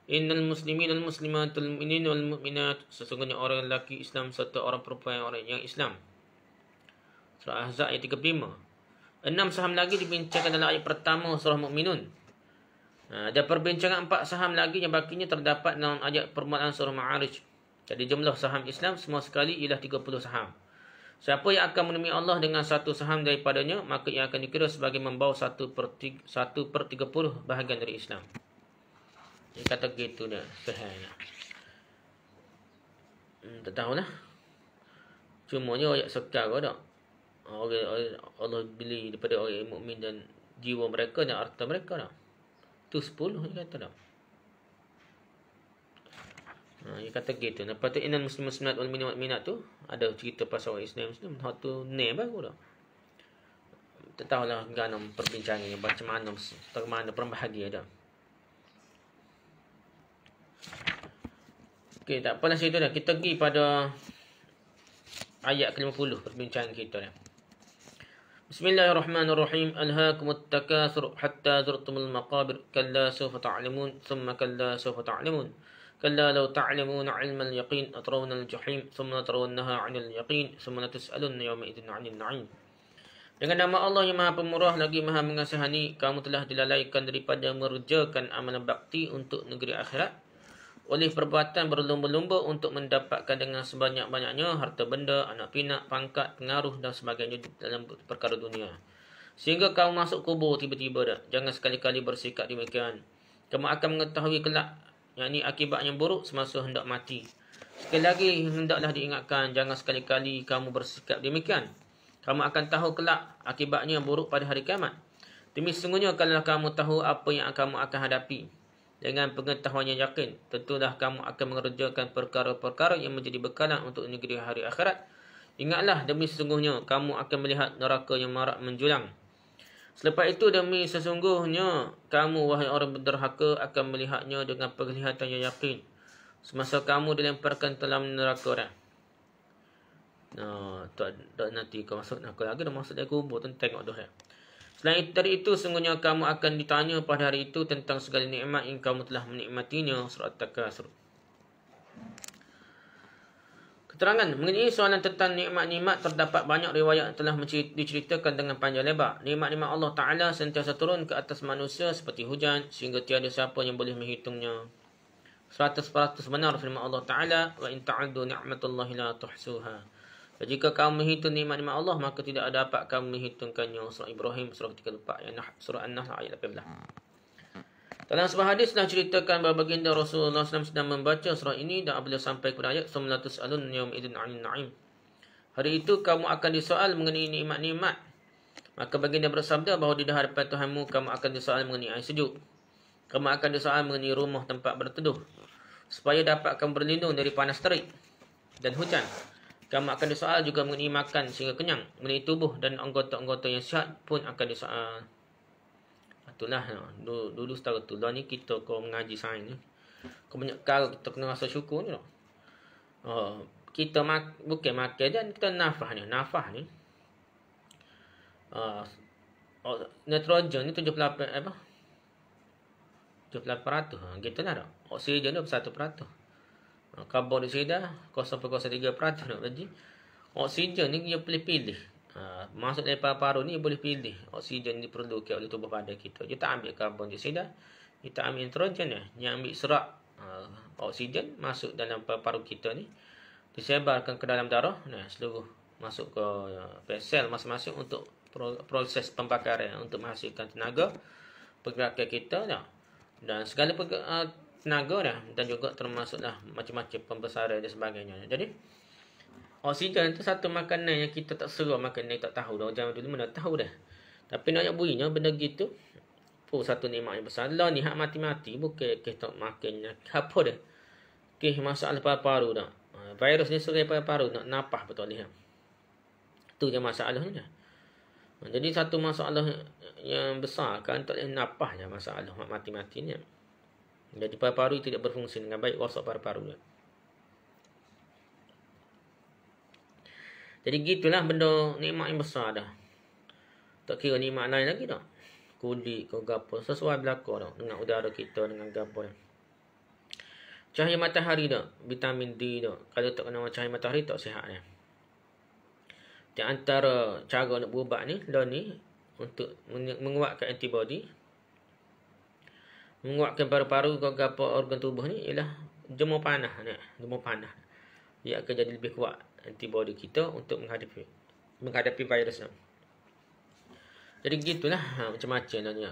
Innal muslimin wal muslimatul mu'minin wal mu'minat. Sesungguhnya orang lelaki Islam serta orang perempuan orang yang Islam. Surah Ahzab ayat 35. 6 saham lagi dibincangkan dalam ayat pertama surah Mu'minun. Dan perbincangan 4 saham lagi yang bakinya terdapat dalam ayat permulaan surah Ma'arij. Jadi jumlah saham Islam semua sekali ialah 30 saham. Siapa yang akan menemui Allah dengan satu saham daripadanya, maka ia akan dikira sebagai membawa 1/30 bahagian dari Islam. Dia kata gitu dah. Sahihnya. Tak tahulah. Cumanya ayat sekarang tak. Allah beli daripada orang mukmin dan jiwa mereka dan harta mereka dah. Tu 10 dia kata dah. Dia kata gitu. Lepas tu innal muslimat wal mu'minat tu ada cerita pasal orang Islam hak tu ne baru dah. Tak tahulah ganam perbincangannya macam mana perbahagia dah. Okey, tak apalah situ dah. Kita pergi pada ayat ke-50 perbincangan kita dah. Bismillahirrahmanirrahim. Alhaakumut takatsur hatta zurtumul maqabir. Kalla sawfa ta'lamun, thumma kalla sawfa ta'lamun. Kalla law ta'lamuna 'ilmal yaqin atrawna al-jahim, thumma tarawunnaha 'anil yaqin, thumma latus'alunna yawma idzin 'anil na'im. Dengan nama Allah yang Maha Pemurah lagi Maha Mengasihani, kamu telah dilalaikan daripada mengerjakan amalan bakti untuk negeri akhirat oleh perbuatan berlumba-lumba untuk mendapatkan dengan sebanyak-banyaknya harta benda, anak pinak, pangkat, pengaruh dan sebagainya dalam perkara dunia. Sehingga kamu masuk kubur tiba-tiba dah. Jangan sekali-kali bersikap demikian. Kamu akan mengetahui kelak, yakni akibat yang buruk semasa hendak mati. Sekali lagi hendaklah diingatkan, jangan sekali-kali kamu bersikap demikian. Kamu akan tahu kelak akibatnya yang buruk pada hari kiamat. Demi sesungguhnya kalau kamu tahu apa yang kamu akan hadapi, dengan pengetahuan yang yakin, tentulah kamu akan mengerjakan perkara-perkara yang menjadi bekalan untuk negeri hari akhirat. Ingatlah, demi sesungguhnya kamu akan melihat neraka yang marak menjulang. Selepas itu, demi sesungguhnya kamu, wahai orang berderhaka, akan melihatnya dengan penglihatan yang yakin semasa kamu dilemparkan dalam neraka. Tak nanti kau masuk neraka lagi, dah masuk dari kubur tu, tengok dah. Selain dari itu, sungguhnya kamu akan ditanya pada hari itu tentang segala nikmat yang kamu telah menikmatinya. Surah At-Takatsur. Keterangan mengenai soalan tentang nikmat-nikmat, terdapat banyak riwayat yang telah diceritakan dengan panjang lebar. Nikmat-nikmat Allah Ta'ala sentiasa turun ke atas manusia seperti hujan, sehingga tiada siapa yang boleh menghitungnya. 100% benar firman Allah Ta'ala, wa in ta'uddu ni'matallahi la tuhsuha. Jika kamu menghitung nikmat-nikmat Allah, maka tidak dapat kamu menghitungkannya. Surah Ibrahim, surah 34, surah An-Nahl ayat 18. Dalam sebuah hadis telah ceritakan bahawa baginda Rasulullah SAW sedang membaca surah ini dan apabila sampai kepada ayat summa latus'alun yawma idzin 'anil na'im. Hari itu kamu akan disoal mengenai nikmat-nikmat. Maka baginda bersabda bahawa di hadapan Tuhanmu kamu akan disoal mengenai air sejuk. Kamu akan disoal mengenai rumah tempat berteduh, supaya dapat kamu berlindung dari panas terik dan hujan. Kamu akan disoal juga mengenai makan sehingga kenyang, mengenai tubuh dan anggota-anggota yang sihat pun akan disoal. Itulah dulu setara tu lah ni kita kau mengaji sains ni. Kau banyak kali kita kena rasa syukur ni. Kita bukan makan dan kita nafas ni. Nafas ni. Nitrogen ni 78 apa? 78%. Gitu lah tak? Oksigen tu 1%. Karbon dioksida 0.03% nak bagi. Oksigen ni dia boleh pilih. Masuk dari paru-paru ni boleh pilih. Oksigen diperlukan oleh tubuh badan kita. Dia tak ambil karbon dioksida, kita ambil nitrogen ni. Yang ambil serap oksigen masuk dalam paru-paru kita ni, disebarkan ke dalam darah. Nah, seluruh masuk ke sel masing-masing untuk proses pembakaran untuk menghasilkan tenaga pergerakan kita dah. Dan segala tenaga dah, dan juga termasuklah macam-macam pembesaran dan sebagainya. Jadi oksigen itu satu makanan yang kita tak seru makan, yang tak tahu dah. Zaman dulu mana tahu dah. Tapi nak bunyinya benda gitu. Satu nikmat yang besar. Lah ni hak mati-mati bukan kita makannya. Apa dah? Masalah paru-paru dah. Virus ni suruh paru-paru nak napah betul ni. Tu je masalahnya. Jadi satu masalah yang besar kan tak boleh napah je masalah mati-mati ni. Jadi paru-paru tidak berfungsi dengan baik, rosak paru-paru dia. Jadi gitulah benda nikmat yang besar dah. Tak kira nikmat lain lagi tak. Kulit ke gapo sesuai berlaku dah dengan udara kita dengan gapo dah. Cahaya matahari dah, vitamin D dah. Kalau tak kena cahaya matahari tak sihat dah. Di antara cara nak berubat ni, dah ni untuk menguatkan antibody, menguatkan paru-paru ke apa organ tubuh ni ialah jemur panah ni, jemur panah. Dia akan jadi lebih kuat antibody kita untuk menghadapi virus ni. Jadi gitulah macam-macam ni.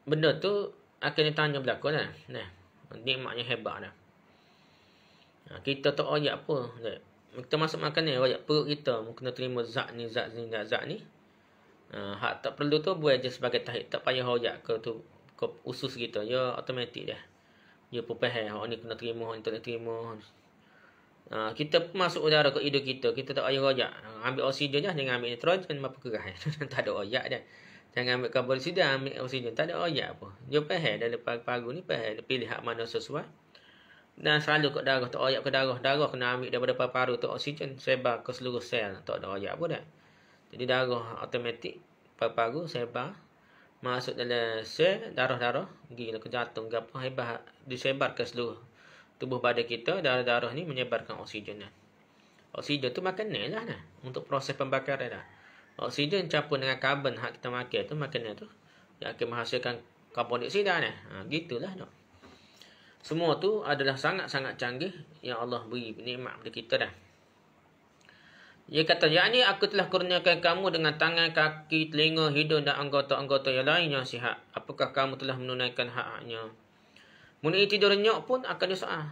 Benda tu akan ditanya berlaku lah. Nah, nikmatnya hebat dah. Kita tak oyak apa. Kita masuk makan ni, oyak perut kita kena terima zat ni. Hak tak perlu tu buat je sebagai tahik, tak payah oyak ke tu ke usus kita, ya automatik dah. Dia pun faham hak ni kena terima, hak ni tak nak terima. Kita masuk udara ke hidung kita tak payah oyak. Ambil oksigen je, jangan ambil nitrogen apa keras. Tak ada oyak dah. Jangan ambil karbon dioksida, ambil oksigen, tak ada oyak apa. Dia faham dalam paru ni, faham pilih hak mana sesuai. Dan selalu kat darah, tak oyak ke darah. Darah kena ambil daripada paru-paru tu oksigen, sebar ke seluruh sel, tak ada oyak apa dah. Jadi darah automatik paru-paru sebar masuk dalam sel darah-darah, pergi ke jantung ke apa, hebat disebar ke seluruh tubuh badan kita. Darah-darah ni menyebarkan oksigen dah. Oksigen tu makanan lah dah untuk proses pembakaran dah. Oksigen campur dengan karbon hak kita makan tu, makanan tu yang akan menghasilkan karbon dioksida dah. Gitulah dah. Semua tu adalah sangat-sangat canggih yang Allah beri nikmat kepada kita dah. Dia kata, yakni aku telah kurniakan kamu dengan tangan, kaki, telinga, hidung dan anggota-anggota yang lain yang sihat. Apakah kamu telah menunaikan hak-haknya? Mengenai tidur renyok pun akan disoal.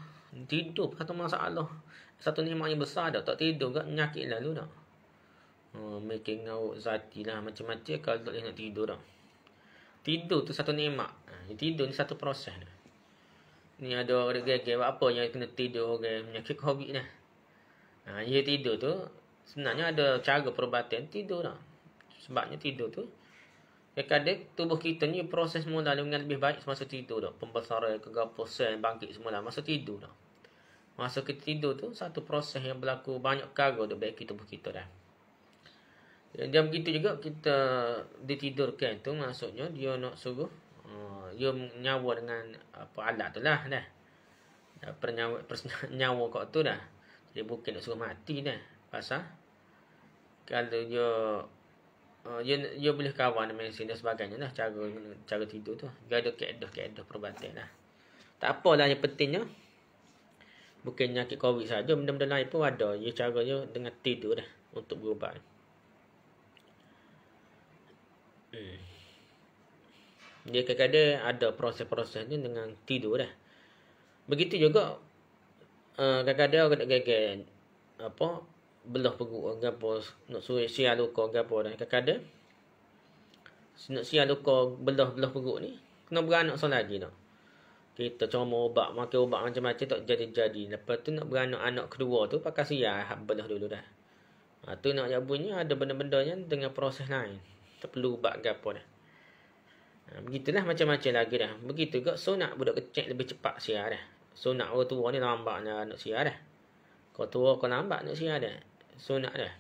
Tidur satu masalah. Satu nikmat yang besar dah. Tak tidur kat penyakit lalu dah. Making ngawuk zati lah. Macam-macam kalau tak boleh nak tidur dah. Tidur tu satu nikmat. Tidur ni satu proses dah. Ni ada orang geger apa yang kena tidur orang penyakit COVID dah. Dia tidur tu sebenarnya ada cara perubatan tidur dah. Sebabnya tidur tu kadang-kadang tubuh kita ni proses mula dengan lebih baik semasa tidur dah. Pembesaran kegapo sel bangkit semula masa tidur dah. Masa kita tidur tu satu proses yang berlaku banyak perkara dah baik tubuh kita dah. Dan begitu juga kita ditidurkan tu maksudnya dia nak suruh dia nyawa dengan apa alat tu lah dah. Nyawa kat tu dah. Jadi bukan nak suruh mati dah. Pasal kalau dia boleh kawan dengan mesin dan sebagainya lah cara tidur tu. Dia ada kaedah perubatan lah. Tak apalah yang pentingnya bukan penyakit COVID saja, benda-benda lain pun ada. Dia caranya dengan tidur dah untuk berubat. Dia kadang-kadang ada proses-proses ni dengan tidur dah. Begitu juga kadang-kadang orang nak gagal apa belah perut gapo nak suruh sial luka gapo dah. Kadang-kadang nak sial luka belah perut ni kena beranak lagi dah. Kita cuma ubat, makan ubat macam-macam tak jadi-jadi. Lepas tu nak beranak anak kedua tu pakai sial belah dulu dah. Tu nak bunyi ada benda-benda yang dengan proses lain. Tak perlu ubat gapo dah. Begitulah macam-macam lagi dah. Begitu juga sunat budak kecil lebih cepat siar dah. Sunat orang tua ni lambatnya nak siar dah. Kau tua kau lambat nak siar dah. Sunat dah.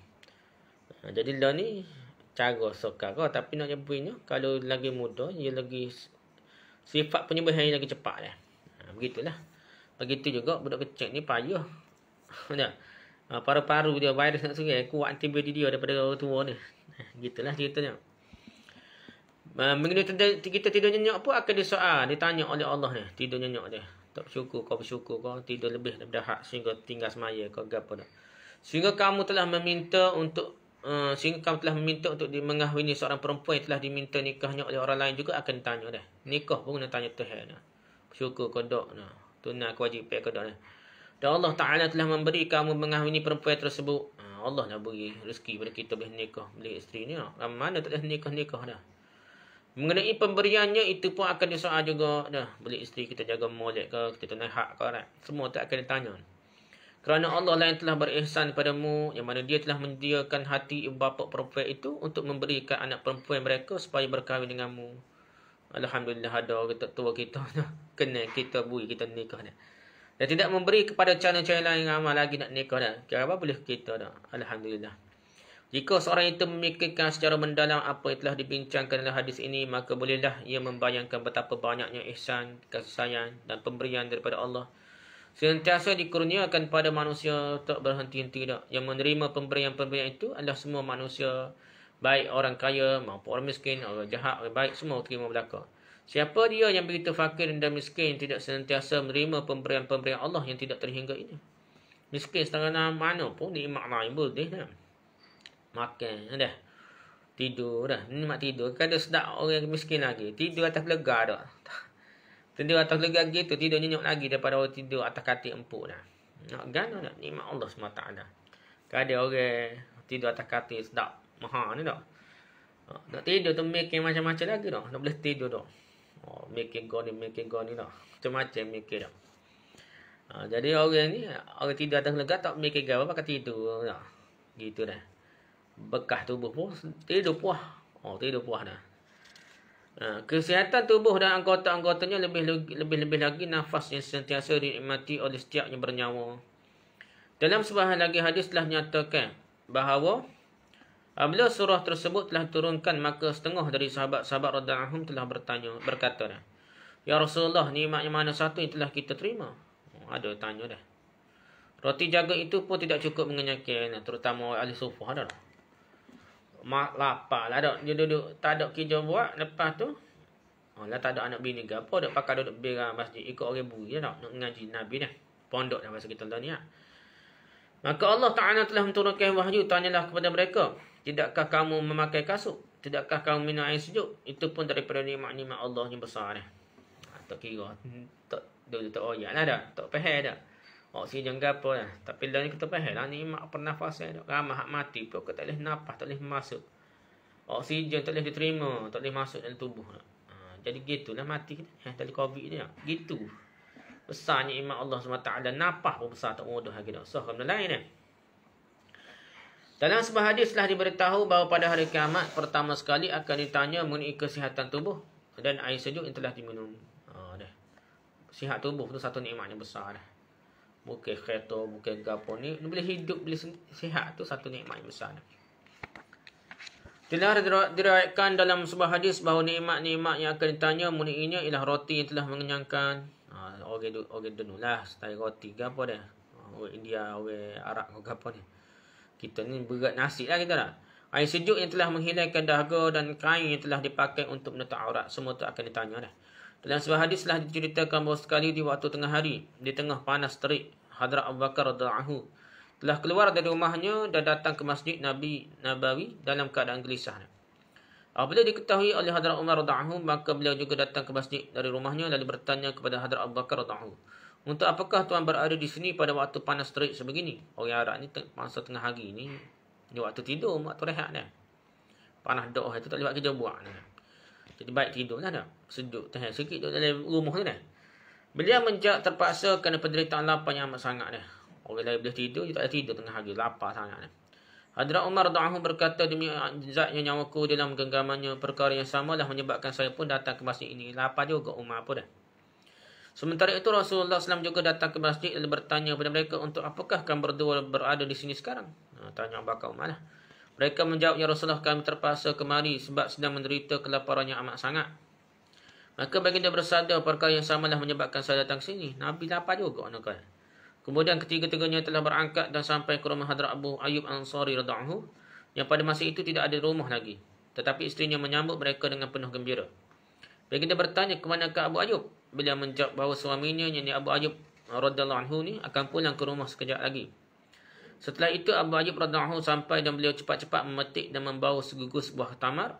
Jadi lah ni cara sokar kau. Tapi nak nyebutnya kalau lagi muda dia lagi sifat penyembuhan lagi cepat dah. Begitulah. Begitu juga budak kecil ni payah. Dah. Paru-paru dia virus nak serai kuat antibody dia daripada orang tua ni. Gitulah ceritanya. Mengenai kita tidur nyenyak pun akan disoal, ditanya oleh Allah ni, tidur nyenyak dia. Tak bersyukur kau tidur lebih daripada hak sehingga tinggal semaya kau gapo dah. Sehingga kamu telah meminta untuk mengahwini seorang perempuan yang telah diminta nikahnya oleh orang lain juga akan ditanya dah. Nikah pun kena tanya Tuhan dah. Bersyukur kau dak nah. Tunai kewajipan kau dak dah. Dan Allah Taala telah memberi kamu mengahwini perempuan tersebut. Allah dah beri rezeki pada kita boleh nikah, beli isteri ni. Mana tak boleh nikah dah. Mengenai pemberiannya itu pun akan disoal juga dah. Beli isteri kita jaga molek ke, kita tunai hak ke dah. Semua tu akan ditanya. Kerana Allah lah yang telah berihsan padamu, yang mana dia telah menyediakan hati ibu bapa perempuan itu untuk memberikan anak perempuan mereka supaya berkahwin denganmu. Alhamdulillah ada orang tua kita kena kita bui kita nikah dah. Dan tidak memberi kepada cara-cara lain ramai lagi nak nikah dah. Kira apa boleh kita dah. Alhamdulillah. Jika seorang itu memikirkan secara mendalam apa yang telah dibincangkan dalam hadis ini, maka bolehlah ia membayangkan betapa banyaknya ihsan, kasih sayang dan pemberian daripada Allah sentiasa dikurniakan pada manusia tak berhenti-henti dah. Yang menerima pemberian-pemberian itu adalah semua manusia, baik orang kaya maupun orang miskin, orang jahat, orang baik, semua terima belaka. Siapa dia yang begitu fakir dan miskin tidak senantiasa menerima pemberian-pemberian Allah yang tidak terhingga ini? Miskin setengah mana pun nikmat lain boleh dah. Makan dah. Tidur dah. Nikmat tidur. Kan ada sedap orang miskin lagi. Tidur atas lega dah. Tidur atas lega gitu. Tidur nyenyak lagi daripada orang tidur atas katil empuk dah. Nak gana dah. Nikmat Allah SWT. Kan ada orang tidur atas katil sedap. Mahal ni dah. Nak tidur tu mikir macam-macam lagi dah. Nak boleh tidur dah. Mikir goni dah. Macam-macam mikir dah. Jadi orang ni, orang tidur atas lega tak mikir apa pakai tidur dah. Gitu dah. Bekas tubuh pun tidur puas. Tidur puas dah. Kesihatan tubuh dan anggota-anggotanya lebih lagi nafas yang sentiasa dinikmati oleh setiap yang bernyawa. Dalam sebuah lagi hadis telah nyatakan bahawa apabila surah tersebut telah turunkan, maka setengah dari sahabat-sahabat radhiyallahu anhum telah berkata dah, ya Rasulullah, nikmat yang mana satu yang telah kita terima? Ada tanya dah. Roti jaga itu pun tidak cukup mengenyangkan, terutama ahli sufah dah. Lapar lah dak. Dia duduk tak ada kerja buat. Lepas tu lah tak ada anak bini ke apa, dak pakai duduk berang masjid ikut orang bui dah nak ngaji Nabi dah. Pondok dah bahasa kita ni. Maka Allah Ta'ala telah menurunkan wahyu, tanyalah kepada mereka, tidakkah kamu memakai kasut? Tidakkah kamu minum air sejuk? Itu pun daripada nikmat-nikmat Allah yang besar dah. Tak kira. Tak oyak lah dah. Tak faham dah. Oksigen ke apa lah. Tapi dah ni kita faham lah. Nikmat pernafasan dah. Ramah hak mati pun tak boleh nafas, tak boleh masuk. Oksigen tak boleh diterima, tak boleh masuk dalam tubuh. Jadi gitulah mati kita. Dari COVID ni. Gitu. Besar nikmat Allah SWT. Nafas pun besar, tak mudah lagi dah. So, kena lain dah. Dalam sebuah hadis telah diberitahu bahawa pada hari kiamat pertama sekali akan ditanya mengenai kesihatan tubuh dan air sejuk yang telah diminum. Dah. Sihat tubuh tu satu nikmat yang besar dah. Bukan kereta, bukan gapo ni. Boleh hidup, boleh sihat tu satu nikmat yang besar dah. Telah diriwayatkan dalam sebuah hadis bahawa nikmat-nikmat yang akan ditanya mengenainya ialah roti yang telah mengenyangkan. Orang dulu lah style roti ke apa dah. Orang India, orang Arab ke apa ni. Kita ni berat nasi lah kita dah. Air sejuk yang telah menghilangkan dahaga dan kain yang telah dipakai untuk menutup aurat. Semua tu akan ditanya dah. Dalam sebuah hadis telah diceritakan bahawa sekali di waktu tengah hari, di tengah panas terik, Hadrat Abu Bakar radhiyallahu anhu telah keluar dari rumahnya dan datang ke Masjid Nabawi dalam keadaan gelisah. Apabila diketahui oleh Hadrat Umar radhiyallahu anhu, maka beliau juga datang ke masjid dari rumahnya lalu bertanya kepada Hadrat Abu Bakar radhiyallahu anhu, untuk apakah tuan berada di sini pada waktu panas terik sebegini? Orang Arab ni masa tengah hari ni, di waktu tidur, waktu rehat dah. Panas doh itu tak boleh buat kerja buat dah. Jadi baik tidur lah dah. Sejuk tahan sikit duduk dalam rumah tu dah. Beliau menjawab terpaksa kerana penderitaan lapar yang amat sangat dah. Orang lain boleh tidur, dia tak boleh tidur tengah hari, lapar sangat dah. Hadrat Umar radhiyallahu anhu berkata, demi zat yang nyawaku dalam genggamannya, perkara yang samalah menyebabkan saya pun datang ke masjid ini. Lapar juga Umar pun dah. Sementara itu Rasulullah SAW juga datang ke masjid lalu bertanya kepada mereka, untuk apakah kamu berdua berada di sini sekarang? Tanya Abu Bakar Umar lah. Mereka menjawab, ya Rasulullah, kami terpaksa kemari sebab sedang menderita kelaparan yang amat sangat. Maka baginda bersabda, perkara yang samalah menyebabkan saya datang ke sini. Nabi lapar juga. Kemudian ketiga-tiganya telah berangkat dan sampai ke rumah Hadrat Abu Ayyub Ansari radhiyallahu anhu, yang pada masa itu tidak ada rumah lagi. Tetapi isterinya menyambut mereka dengan penuh gembira. Baginda bertanya, ke manakah Abu Ayyub? Beliau menjawab bahawa suaminya, yang Abu Ayyub radhiyallahu anhu ni, akan pulang ke rumah sekejap lagi. Setelah itu Abu Ayyub radhiyallahu anhu sampai dan beliau cepat-cepat memetik dan membawa segugus buah tamar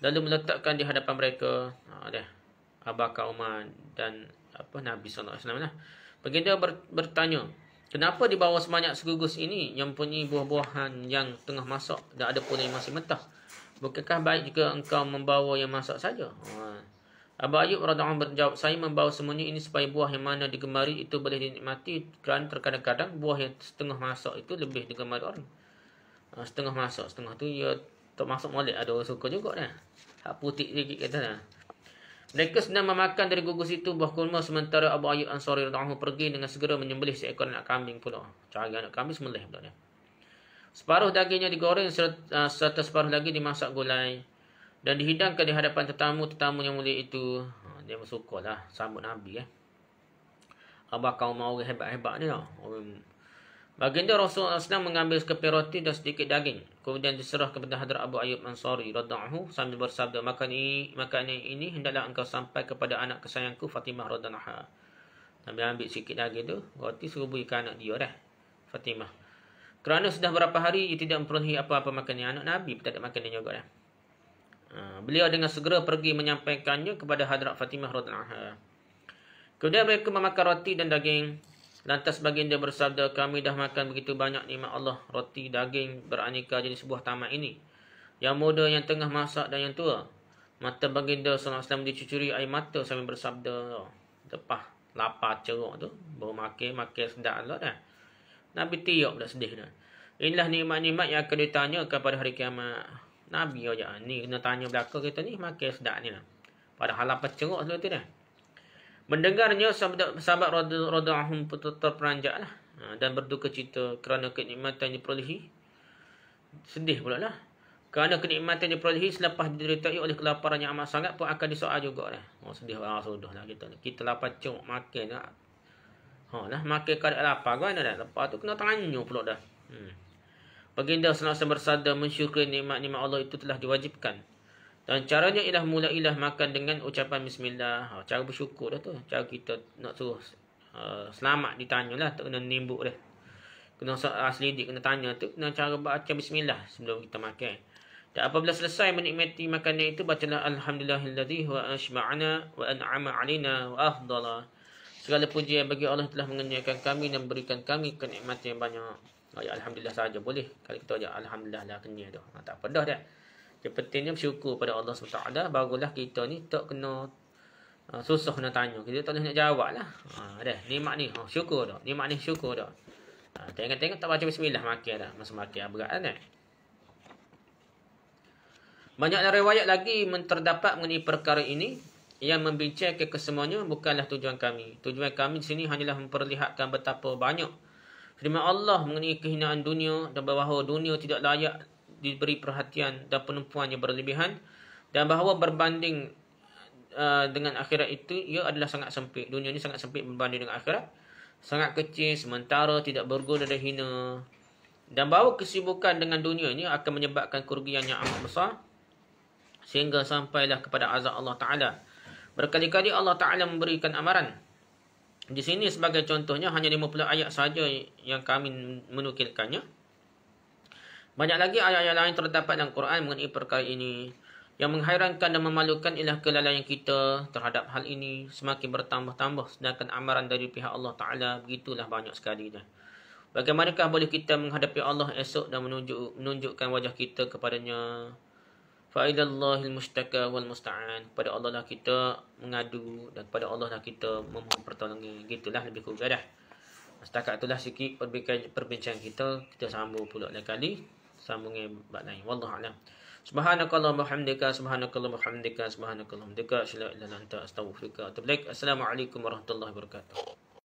lalu meletakkan di hadapan mereka. Abu Bakar, Umar dan Nabi sallallahu alaihi wasallam lah. Baginda bertanya, kenapa dibawa sebanyak segugus ini yang mempunyai buah-buahan yang tengah masak dan ada pula yang masih mentah? Bukankah baik jika engkau membawa yang masak saja? Abu Ayyub radhiyallahu anhu berjawab, saya membawa semuanya ini supaya buah yang mana digemari itu boleh dinikmati, kerana terkadang-kadang buah yang setengah masak itu lebih digemari orang. Setengah masak, setengah tu ya termasuk molek, ada orang suka juga dah. Hak putih sikit kata dah. Mereka sedang memakan dari gugus itu buah kurma, sementara Abu Ayyub Ansari radhiyallahu anhu pergi dengan segera menyembelih seekor anak kambing pula. Cari anak kambing sembelih pula dia. Separuh dagingnya digoreng serta separuh lagi dimasak gulai dan dihidangkan di hadapan tetamu yang mulia itu. Dia bersyukurlah sambut Nabi abang mau orang hebat-hebat ni tau. Baginda Rasulullah SAW mengambil sekeping roti dan sedikit daging, kemudian diserah kepada Hadrat Abu Ayyub Ansari radhiyallahu anhu sambil bersabda, makanan ini hendaklah engkau sampai kepada anak kesayangku Fatimah radhiyallahu anha. Nabi ambil sikit daging tu, roti suruh berikan anak dia dah, Fatimah. Kerana sudah berapa hari ia tidak memperolehi apa-apa makanan, anak Nabi pun tak ada makanan juga dah. Beliau dengan segera pergi menyampaikannya kepada Hadrat Fatimah radhiyallahu anha. Kemudian mereka memakan roti dan daging. Lantas baginda bersabda, kami dah makan begitu banyak nikmat Allah, roti, daging, beraneka jenis buah tamat ini, yang muda, yang tengah masak dan yang tua. Mata baginda SAW dicucuri air mata sambil bersabda, lepas lapar ceruk tu, baru makan sedap Allah dah. Nabi tiup dah sedih dah. Inilah nikmat-nikmat yang akan ditanya pada hari kiamat. Nabi aja ni kena tanya belakang kita ni makan sedap ni lah. Padahal lapar ceruk tu dah. Mendengarnya sahabat radhiyallahu anhum terperanjatlah dan berduka cita kerana kenikmatan yang diperolehi. Sedih pula lah. Kerana kenikmatan yang diperolehi selepas dideritai oleh kelaparan yang amat sangat pun akan disoal juga dah. Sedih sudah lah kita. Kita lapar cuk makan dah. Lah makan kadang lapar kan dah. Lepas tu kena tanya pula dah. Baginda SAW bersabda, mensyukuri nikmat-nikmat Allah itu telah diwajibkan. Dan caranya ialah mulailah makan dengan ucapan bismillah. Cara bersyukur dah tu. Cara kita nak suruh selamat ditanya lah. Tak kena nimbuk dah. Kena selidik, kena tanya tu. Kena cara baca bismillah sebelum kita makan. Dan apabila selesai menikmati makanan itu, bacalah alhamdulillahilladzi wa ashba'ana wa an'ama alina wa afdala. Segala puji bagi Allah telah mengenyangkan kami dan berikan kami kenikmatan yang banyak. Alhamdulillah saja boleh. Kalau kita ajak alhamdulillah lah kenyang tu. Tak apa dah. Yang pentingnya bersyukur pada Allah SWT. Barulah kita ni tak kena susah nak tanya. Kita tak boleh nak jawab lah. Dah, nikmat ni. Syukur dah. Nikmat ni syukur dah. Tengok-tengok tak baca bismillah makan dah. Masa makan berat kan. Banyaklah riwayat lagi terdapat mengenai perkara ini. Yang membincangkan kesemuanya bukanlah tujuan kami. Tujuan kami di sini hanyalah memperlihatkan betapa banyak firman Allah mengenai kehinaan dunia dan bahawa dunia tidak layak diberi perhatian dan penumpuan yang berlebihan, dan bahawa berbanding dengan akhirat itu ia adalah sangat sempit. Dunia ini sangat sempit berbanding dengan akhirat, sangat kecil, sementara tidak berguna dan hina, dan bahawa kesibukan dengan dunia ini akan menyebabkan kerugian yang amat besar sehingga sampailah kepada azab Allah Ta'ala. Berkali-kali Allah Ta'ala memberikan amaran. Di sini sebagai contohnya hanya 50 ayat saja yang kami menukilkannya. Banyak lagi ayat-ayat lain terdapat dalam Quran mengenai perkara ini. Yang mengherankan dan memalukan ialah kelalaian kita terhadap hal ini semakin bertambah-tambah, sedangkan amaran dari pihak Allah Ta'ala begitulah banyak sekali dah. Bagaimanakah boleh kita menghadapi Allah esok dan menunjukkan wajah kita kepadanya? Fa'idallahil mustaka wal musta'an. Pada Allah lah kita mengadu dan pada Allah lah kita memohon pertolongan. Gitulah lebih kurang dah. Setakat itulah sikit perbincangan kita. Kita sambung pula lain kali. Sambungnya bab lain. Wallahu a'lam. Subhanakallahumma hamdika, subhanakallahumma hamdika, subhanakallahumma hamdika, asyhadu an la ilaha illa anta, astaghfiruka wa atubu ilaik. Assalamualaikum warahmatullahi wabarakatuh.